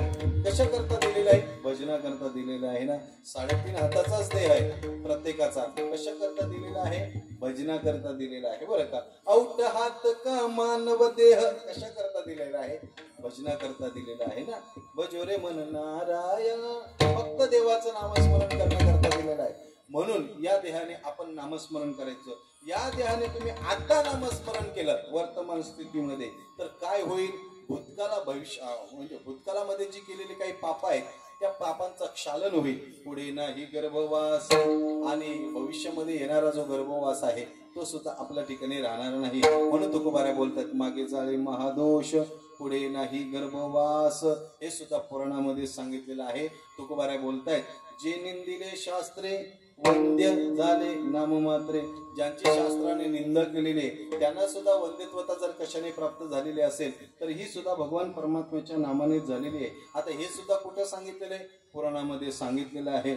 कशा करता दिलेला आहे? भजना करता दिलेला आहे ना. 3.5 हाताचाच देह आहे प्रत्येकाचा. कशा करता दिलेला आहे? भजना करता दिलेला आहे बरं का. औट हात का मानव देह कशा करता दिलेला आहे? भजना करता दिलेला आहे ना. भजोरे मन नारायण, फक्त देवाचं नामस्मरण करण्याकरता दिलेलं आहे. म्हणून या देहाने आपण नामस्मरण करायचं. या देहाने तुम्ही आता नामस्मरण केलं वर्तमान स्थितीमध्ये तर काय होईल? भूतकाला भविष्य म्हणजे भूतकाळामध्ये जी केलेली काही पाप आहेत त्या पापांचा क्षालन होईल. पुढे नाही गर्भवास, आणि भविष्यामध्ये येणारा जो गर्भवास आहे तो सुद्धा आपल्या ठिकाणी राहणार नाही. म्हणून तुकोबाऱ्या बोलतात मागे जाळे महादोष, पुढे नाही गर्भवास. हे सुद्धा पुराणामध्ये सांगितलेलं आहे. तुकोबाऱ्या बोलतायत जे निंदिले शास्त्रे वंद्य झाले नाममात्रे. ज्यांची शास्त्राने निंदा केलेली त्यांना सुद्धा वंद्यत्वता जर कशाने प्राप्त झालेली असेल तर ही सुद्धा भगवान परमात्म्याच्या नामाने झालेली आहे. आता हे सुद्धा कुठं सांगितलेलं आहे? पुराणामध्ये सांगितलेलं आहे.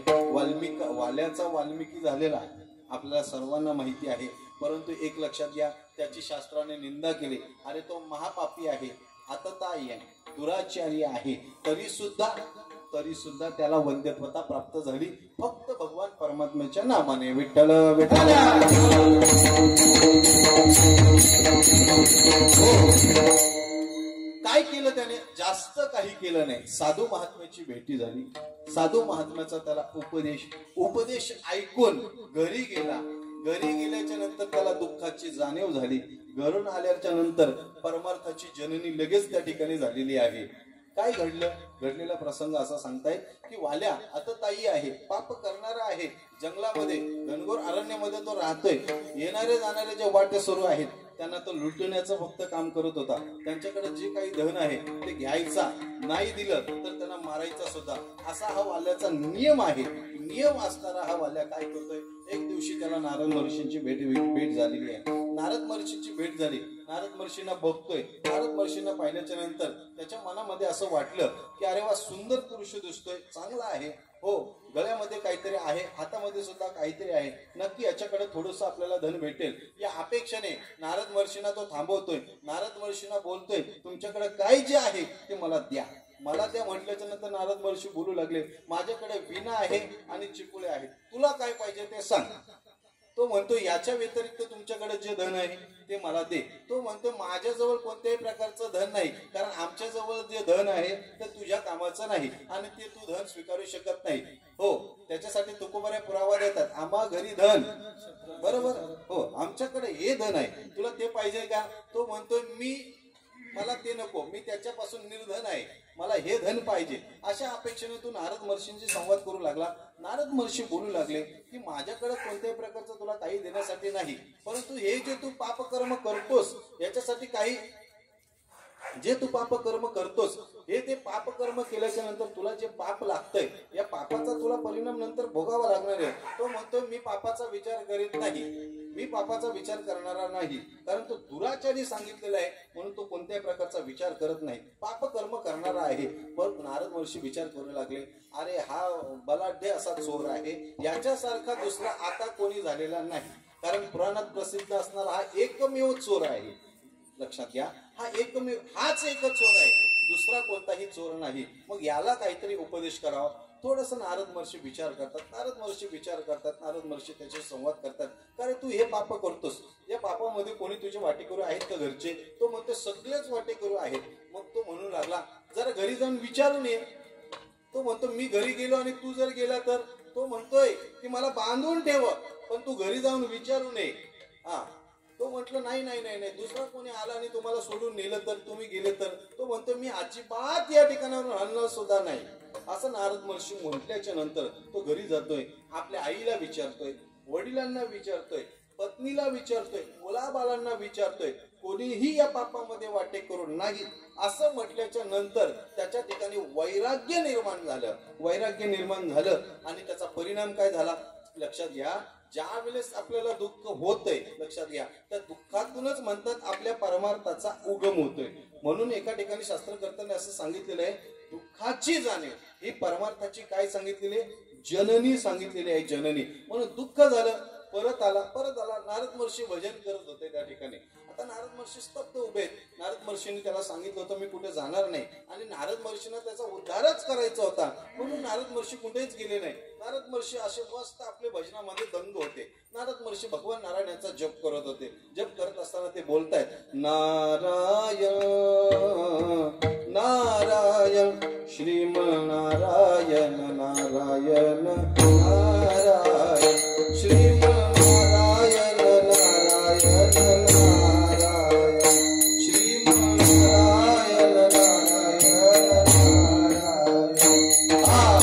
वाल्याचा वाल्मिकी झालेला आपल्याला सर्वांना माहिती आहे. परंतु एक लक्षात घ्या, त्याची शास्त्राने निंदा केली. अरे तो महापापी आहे, आतताई आहे, दुराचारी आहे, तरी सुद्धा त्याला वंद्यत्वता प्राप्त झाली फक्त भगवान परमात्म्याच्या नामाने. विठ्ठल विठ्ठल. काय केलं त्याने? जास्त काही केलं नाही. साधू महात्म्याची भेटी झाली. साधू महात्म्याचा त्याला उपदेश ऐकून घरी गेला. घरी गेल्याच्या नंतर त्याला दुःखाची जाणीव झाली. घरून आल्याच्या नंतर परमार्थाची जननी लगेच त्या ठिकाणी झालेली आहे. काय घडलेला प्रसंग असा सांगतायत की वाल्या आतताई आहे, पाप करणारा आहे, जंगलामध्ये घनघोर अरण्यामध्ये तो राहतोय. येणारे जाणारे जे वाटे सुरू आहेत त्यांना तो लुटण्याचं फक्त काम करत होता. त्यांच्याकडे जे काही धन आहे ते घ्यायचा, नाही दिलं तर त्यांना मारायचा सुद्धा, असा हा वाल्याचा नियम आहे. नियम असणारा हा वाल्या काय करतोय? एक दिवशी त्याला नारद महर्षींची भेट झालेली आहे. नारद महर्षींची भेट झाली. नारद महर्षींना बघतोय. नारद महर्षींना पाहिल्याच्या नंतर त्याच्या मनामध्ये असं वाटलं की अरे वा, सुंदर पुरुष दिसतोय, चांगला आहे, हो, गळ्यामध्ये काहीतरी आहे, हातामध्ये सुद्धा काहीतरी आहे, नक्की याच्याकडे थोडस आपल्याला धन भेटेल या अपेक्षेने नारद महर्षींना तो थांबवतोय. नारद महर्षींना बोलतोय तुमच्याकडे काय जे आहे ते मला द्या. मला त्या म्हटल्याच्या नंतर नारद महर्षी बोलू लागले माझ्याकडे वीणा आहे आणि चिपुळे आहेत, तुला काय पाहिजे ते सांग. तो म्हणतो याच्या व्यतिरिक्त तुमच्याकडे जे धन आहे ते मला दे. तो म्हणतो माझ्याजवळ कोणत्याही प्रकारचं धन नाही, कारण आमच्याजवळ जे धन आहे ते तुझ्या कामाचं नाही आणि ते तू धन स्वीकारू शकत नाही. हो, त्याच्यासाठी तुकोबाऱ्या पुरावा देतात. आम्हा घरी धन, बरोबर, हो, आमच्याकडे हे धन आहे, तुला ते पाहिजे का? तो म्हणतोय मला ते नको, मी त्याच्यापासून निर्धन आहे, मला हे धन पाहिजे. अशा अपेक्षेने तू नारद महर्षींशी संवाद करू लागला. नारद महर्षी बोलू लागले की माझ्याकडे कोणत्याही प्रकारचं तुला काही देण्यासाठी नाही, परंतु हे जे तू पापकर्म करतोस याच्यासाठी काही, जे तू पापकर्म करतोस हे ते पापकर्म केल्याच्या नंतर तुला जे पाप लागतंय या पापाचा तुला परिणाम नंतर भोगावा लागणार आहे. तो म्हणतो मी पापाचा विचार करीत नाही, मी पापाचा विचार करणारा नाही, कारण तो दुराचारी सांगितलेला आहे म्हणून तो कोणत्याही प्रकारचा विचार करत नाही, पापकर्म करणारा आहे. पण नारद महर्षी विचार करू लागले अरे हा बलाढ्य असा चोर आहे, याच्यासारखा दुसरा आता कोणी झालेला नाही, कारण पुराणात प्रसिद्ध असणारा हा एकमेव चोर आहे. लक्षात घ्या, हाच एकच चोर आहे, दुसरा कोणताही चोर नाही. मग याला काहीतरी उपदेश करावा. थोडस नारद महर्षी विचार करतात. नारद महर्षी त्याचे संवाद करतात. कारण तू हे पाप करतोस, या पापामध्ये कोणी तुझे वाटेकरू आहेत का घरचे? तो म्हणतो सगळेच वाटेकरू आहेत. मग तो म्हणू लागला जरा घरी जाऊन विचारून ये. तो म्हणतो मी घरी गेलो आणि तू जर गेला तर? तो म्हणतोय की मला बांधून ठेव, पण तू घरी जाऊन विचारून ये. तो म्हटलं नाही, दुसरा कोणी आला आणि तुम्हाला सोडून नेलं तर, तुम्ही गेले तर? तो म्हणतो मी अजिबात या ठिकाणावरून हलणार सुद्धा नाही. असं नारद महर्षी म्हटल्याच्या नंतर तो घरी जातोय, आपल्या आईला विचारतोय, वडिलांना विचारतोय, पत्नीला विचारतोय, मुलाबाळांना विचारतोय, कोणीही या पापामध्ये वाटे करून नाही. असं म्हटल्याच्या नंतर त्याच्या ठिकाणी वैराग्य निर्माण झालं आणि त्याचा परिणाम काय झाला? लक्षात घ्या, ज्या वेळेस आपल्याला दुःख होतंय, लक्षात घ्या, त्या दुःखातूनच म्हणतात आपल्या परमार्थाचा उगम होतोय. म्हणून एका ठिकाणी शास्त्रकर्त्यांनी असं सांगितलेलं आहे, दुःखाची जाणीव ही परमार्थाची काय सांगितलेली आहे? जननी सांगितलेली आहे, जननी. म्हणून दुःख झालं, परत आला. नारद महर्षी भजन करत होते त्या ठिकाणी. आता नारद महर्षी स्तब्ध उभे आहेत. नारद महर्षींनी त्याला सांगितलं होतं मी कुठे जाणार नाही, आणि नारद महर्षींना त्याचा उद्धारच करायचा होता, म्हणून नारद महर्षी कुठेच गेले नाही. नारद महर्षी असे मस्त आपले भजनामध्ये दंग होते. नारद महर्षी भगवान नारायणाचा जप करत होते. जप करत असताना ते बोलतायत नारायण नारायण श्रीमनारायण नारायण नारायण श्रीमनारायण नारायण नारायण श्रीमनारायण नारायण नारायण.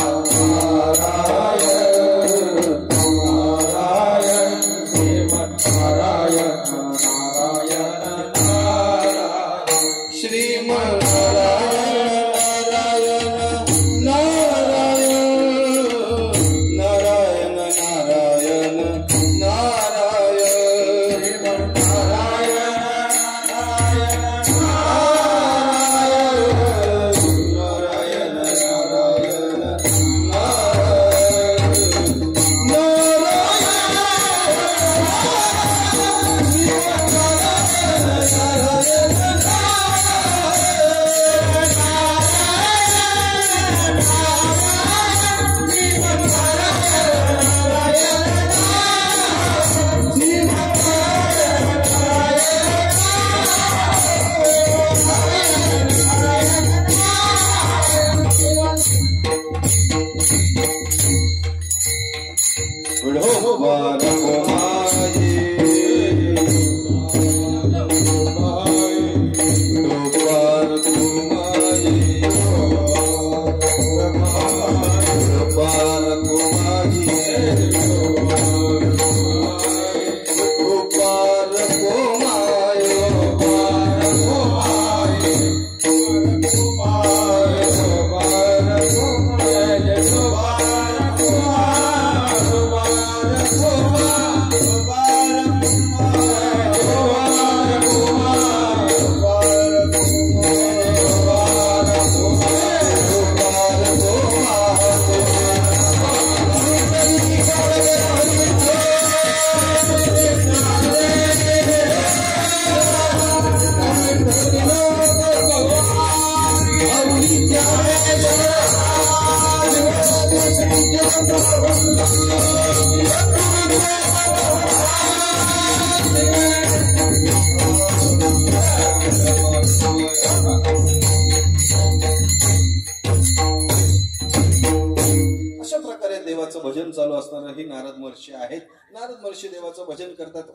देवाचं भजन चालू असणारे ही नारद महर्षी आहेत. नारद महर्षी देवाचं भजन करतात.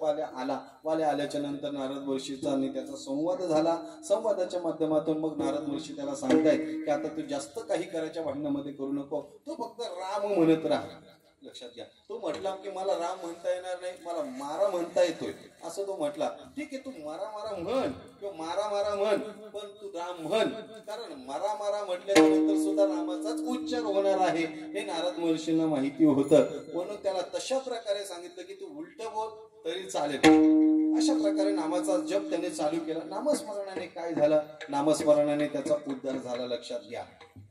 वाल्या आल्याच्या नंतर नारद महर्षीचा आणि त्याचा संवाद झाला. संवादाच्या माध्यमातून मग नारद महर्षी त्याला सांगतायत की आता तू जास्त काही करायच्या भांडणामध्ये करू नको, तू फक्त राम म्हणत राहा. लक्षात घ्या, तो म्हटला की मला राम म्हणता येणार नाही, मला मारा म्हणता येतोय, असं तो म्हटला. ठीक आहे, तू मारा मारा म्हण किंवा मारा मारा म्हण, पण तू राम म्हण, कारण मारा मारा म्हटल्यानंतर सुद्धा रामाचाच उच्चार होणार आहे हे नारद महर्षींना माहिती होतं. म्हणून त्याला तशा प्रकारे सांगितलं की तू उलट बोल तरी चालेल. अशा प्रकारे नामाचा जप त्याने चालू केला. नामस्मरणाने काय झालं, नामस्मरणाने त्याचा उद्धार झाला. लक्षात घ्या,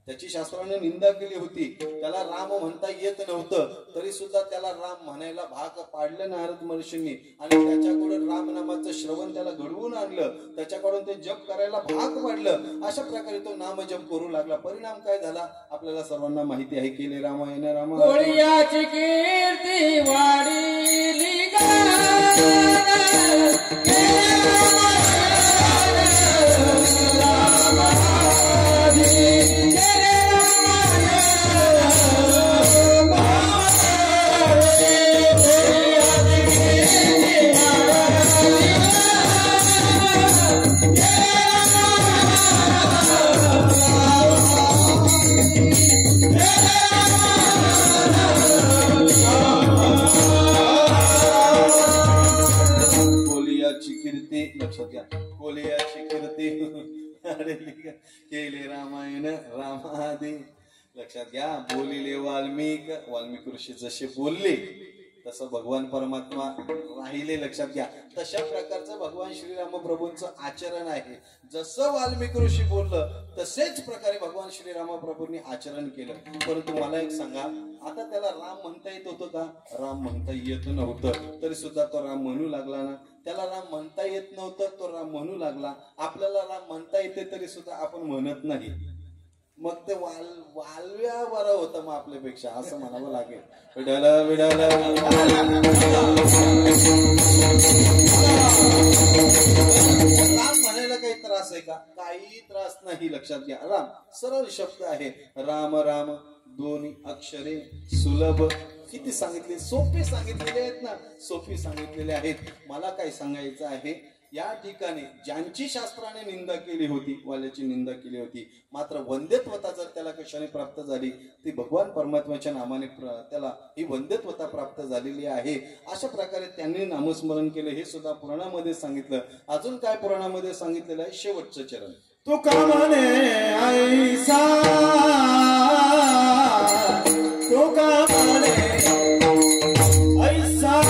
त्याची शास्त्राने निंदा केली होती, त्याला राम म्हणता येत नव्हतं, तरी सुद्धा त्याला राम म्हणायला भाग पाडलं नारद महर्षींनी. आणि त्याच्याकडून राम नामाचं श्रवण त्याला घडवून आणलं, त्याच्याकडून ते जप करायला भाग पाडलं. अशा प्रकारे तो नाम जप करू लागला. परिणाम काय झाला आपल्याला सर्वांना माहिती आहे. केले रामायण राम कीर्ती वाढली केले रामायण रामादि. लक्षात घ्या, बोलिले वाल्मिक ऋषी जसे बोलले तसं भगवान परमात्मा राहिले. लक्षात घ्या, तशा प्रकारचं भगवान श्रीराम प्रभूंचं आचरण आहे. जसं वाल्मिक ऋषी बोललं तसेच प्रकारे भगवान श्रीराम प्रभूंनी आचरण केलं. परंतु मला एक सांगा, आता त्याला राम म्हणता येत होतं का? राम म्हणता येत नव्हतं, तरी सुद्धा तो राम म्हणू लागला ना. त्याला राम म्हणता येत नव्हतं, तो राम म्हणू लागला. आपल्याला राम म्हणता येते तरी सुद्धा आपण म्हणत नाही. मग ते वालव्या बरं होतं मग आपल्यापेक्षा, असं म्हणावं लागेल. विडाला विडाला राम म्हणायला काही त्रास आहे का? काही त्रास नाही. लक्षात घ्या, राम सरळ शब्द आहे. राम राम दोन्ही अक्षरे सुलभ. किती सांगितले, सोपे सांगितलेले आहेत ना, सोपी सांगितलेले आहेत. मला काय सांगायचं आहे, या ठिकाणी ज्यांची शास्त्राने निंदा केली होती, वाल्याची निंदा केली होती, मात्र वंद्यत्वता जर त्याला कशाने प्राप्त झाली, ती भगवान परमात्म्याच्या नामाने त्याला ही वंद्यत्वता प्राप्त झालेली आहे. अशा प्रकारे त्यांनी नामस्मरण केलं, हे सुद्धा पुराणामध्ये सांगितलं. अजून काय पुराणामध्ये सांगितलेलं आहे? शेवटचं चरण, तुका म्हणे ऐसा तुका म्हणे ऐसा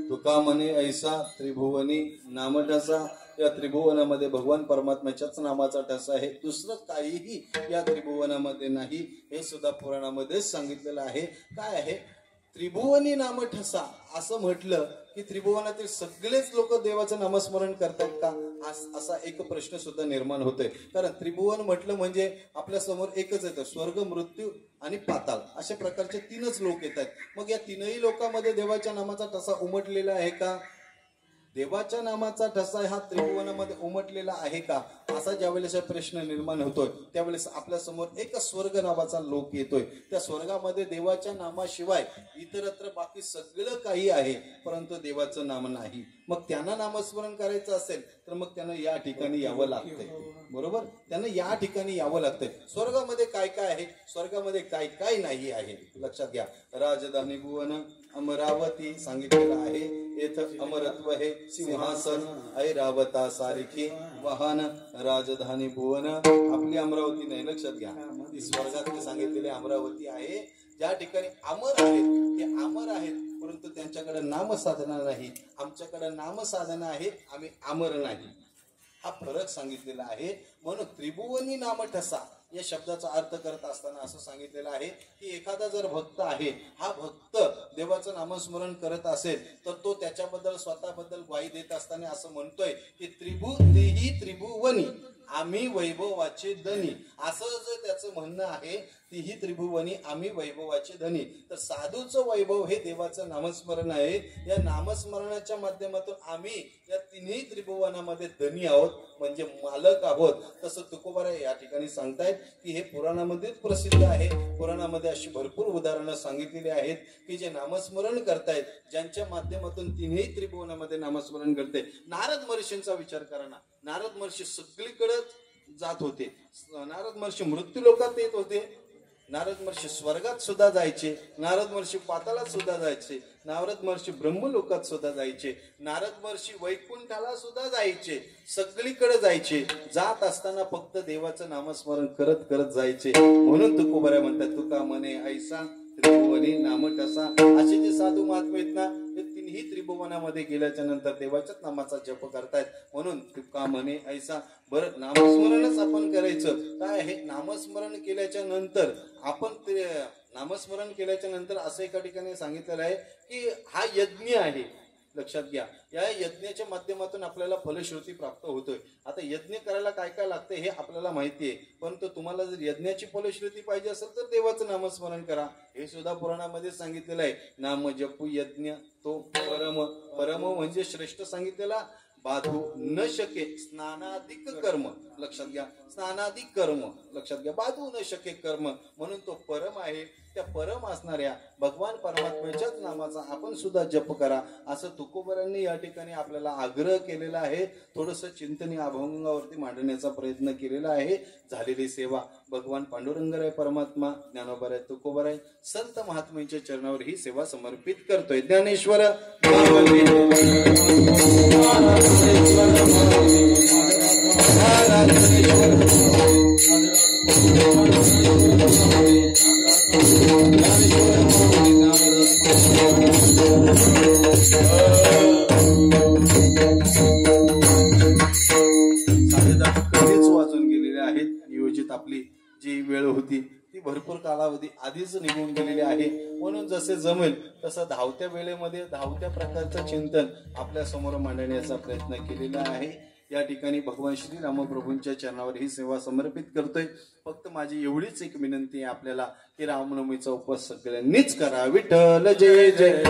तुका म्हणे ऐसा त्रिभुवनी नाम ठसा। या त्रिभुवनामध्ये भगवान परमात्म्याच्याच नामाचा ठसा आहे, दुसरं काहीही या त्रिभुवनामध्ये नाही। हे सुद्धा पुराणामध्ये सांगितलेलं आहे। काय आहे त्रिभुवनी नाम ठसा असं म्हटलं की त्रिभुवनातील सगळेच लोक देवाचं नामस्मरण करतात का, असा एक प्रश्न सुद्धा निर्माण होतोय. कारण त्रिभुवन म्हटलं म्हणजे आपल्या समोर एकच येतं, स्वर्ग, मृत्यू आणि पाताळ अशा प्रकारचे तीनच लोक येतात. मग या तीनही लोकांमध्ये देवाच्या नामाचा ठसा उमटलेला आहे का, देवाच्या नामाचा ठसा हा त्रिभुवनामध्ये उमटलेला आहे का, असा ज्यावेळेस प्रश्न निर्माण होतोय त्यावेळेस आपल्या समोर एक स्वर्ग नावाचा लोक येतोय. त्या स्वर्गामध्ये देवाच्या नामाशिवाय इतरत्र बाकी सगळं काही आहे, परंतु देवाचं नाम नाही. मग त्यांना नामस्मरण करायचं असेल तर मग त्यांना या ठिकाणी यावं लागतंय. बरोबर, त्यांना या ठिकाणी यावं लागतंय. स्वर्गामध्ये काय काय आहे, स्वर्गामध्ये काय काय नाही आहे लक्षात घ्या. राजधानी भुवन अमरावती सांगितलेलं आहे. येथं अमरत्व हे सिंहासन ऐरावता सारखी वाहन. राजधानी भुवन आपली अमरावती नाही, लक्षात घ्या. ती स्वर्गात सांगितलेली अमरावती आहे. ज्या ठिकाणी अमर आहेत ते अमर आहेत, परंतु त्यांच्याकडे नामसाधना नाही. आमच्याकडे नामसाधना आहे, आम्ही अमर नाही. हा फरक सांगितलेला आहे. म्हणून त्रिभुवनी नाम ठसा या शब्दाचा अर्थ करत असताना असं सांगितलेलं आहे की एखादा जर भक्त आहे, हा भक्त देवाचं नामस्मरण करत असेल तर तो त्याच्याबद्दल स्वतःबद्दल ग्वाही देत असताना असं म्हणतोय की त्रिभुवनी आम्ही वैभवाचे धनी. असं जर त्याचं म्हणणं आहे, तीही त्रिभुवनी आम्ही वैभवाचे धनी, तर साधूचं वैभव हे देवाचं नामस्मरण आहे. या नामस्मरणाच्या माध्यमातून आम्ही या तिन्ही त्रिभुवनामध्ये धनी आहोत, म्हणजे मालक आहोत. तसं तुकोबाराय या ठिकाणी सांगतायत की हे पुराणामध्येच प्रसिद्ध आहे. पुराणामध्ये अशी भरपूर उदाहरणं सांगितलेली आहेत की जे नामस्मरण करतायत, ज्यांच्या माध्यमातून तिन्ही त्रिभुवनामध्ये नामस्मरण करते. नारद महर्षींचा विचार करा ना. नारद महर्षी सगळीकडे जात होते. नारद महर्षी मृत्यू लोकात येत होते, नारद महर्षी स्वर्गात सुद्धा जायचे, नारद महर्षी पाताळात सुद्धा जायचे, नारद महर्षी ब्रह्मलोकात सुद्धा जायचे, नारद महर्षी वैकुंठाला सुद्धा जायचे, सगळीकडे जायचे. जात असताना फक्त देवाचं नामस्मरण करत करत जायचे. म्हणून तुकोबाराय म्हणतात, तुका म्हणे ऐसा त्रिभुवनी नाम ठसा. असे जे साधू महात्मे आहेत ना, ते तिन्ही त्रिभुवनामध्ये गेल्याच्या नंतर देवाच्याच नामाचा जप करतायत. म्हणून तुका म्हणे ऐसा. बरं, नामस्मरणच आपण करायचं. काय आहे, नामस्मरण केल्याच्या नंतर आपण ते नामस्मरण केल्याच्या नंतर असं एका ठिकाणी सांगितलेलं आहे की हा यज्ञ आहे. लक्षात घ्या, या यज्ञाच्या माध्यमातून आपल्याला फलश्रुती प्राप्त होतोय. आता यज्ञ करायला काय काय लागतं हे आपल्याला माहिती आहे, परंतु तुम्हाला जर यज्ञाची फलश्रुती पाहिजे असेल तर देवाचं नामस्मरण करा. हे सुद्धा पुराणामध्ये सांगितलेलं आहे. नाम जपू यज्ञ तो परम म्हणजे श्रेष्ठ सांगितलेला. बाधू न शके स्नानाधिक कर्म. लक्षात घ्या, स्नानाधिक कर्म लक्षात घ्या. बाधू न शके कर्म, म्हणून तो परम आहे. त्या परम असणाऱ्या भगवान परमात्म्याच्याच नामाचा आपण सुद्धा जप करा, असं तुकोबारांनी या ठिकाणी आपल्याला आग्रह केलेला आहे. थोडंसं चिंतनी अभंगावरती मांडण्याचा प्रयत्न केलेला आहे. झालेली सेवा भगवान पांडुरंगराय परमात्मा, ज्ञानोबाराय, तुकोबाराय, संत महात्म्यांच्या चरणावर ही सेवा समर्पित करतोय. ज्ञानेश्वर वाजून गेलेले आहेत. नियोजित आपली जी वेळ होती ती भरपूर कालावधी आधीच निघून गेलेली आहे. म्हणून जसे जमेल तसं धावत्या वेळेमध्ये धावत्या प्रकारचं चिंतन आपल्या समोर मांडण्याचा प्रयत्न केलेला आहे. या ठिकाणी भगवान श्री रामप्रभूंच्या चरणावर ही सेवा समर्पित करतोय. फक्त माझी एवढीच एक विनंती आहे आपल्याला की रामनवमीचा उपवास सगळ्यांनीच करा. विठ्ठल जय जय.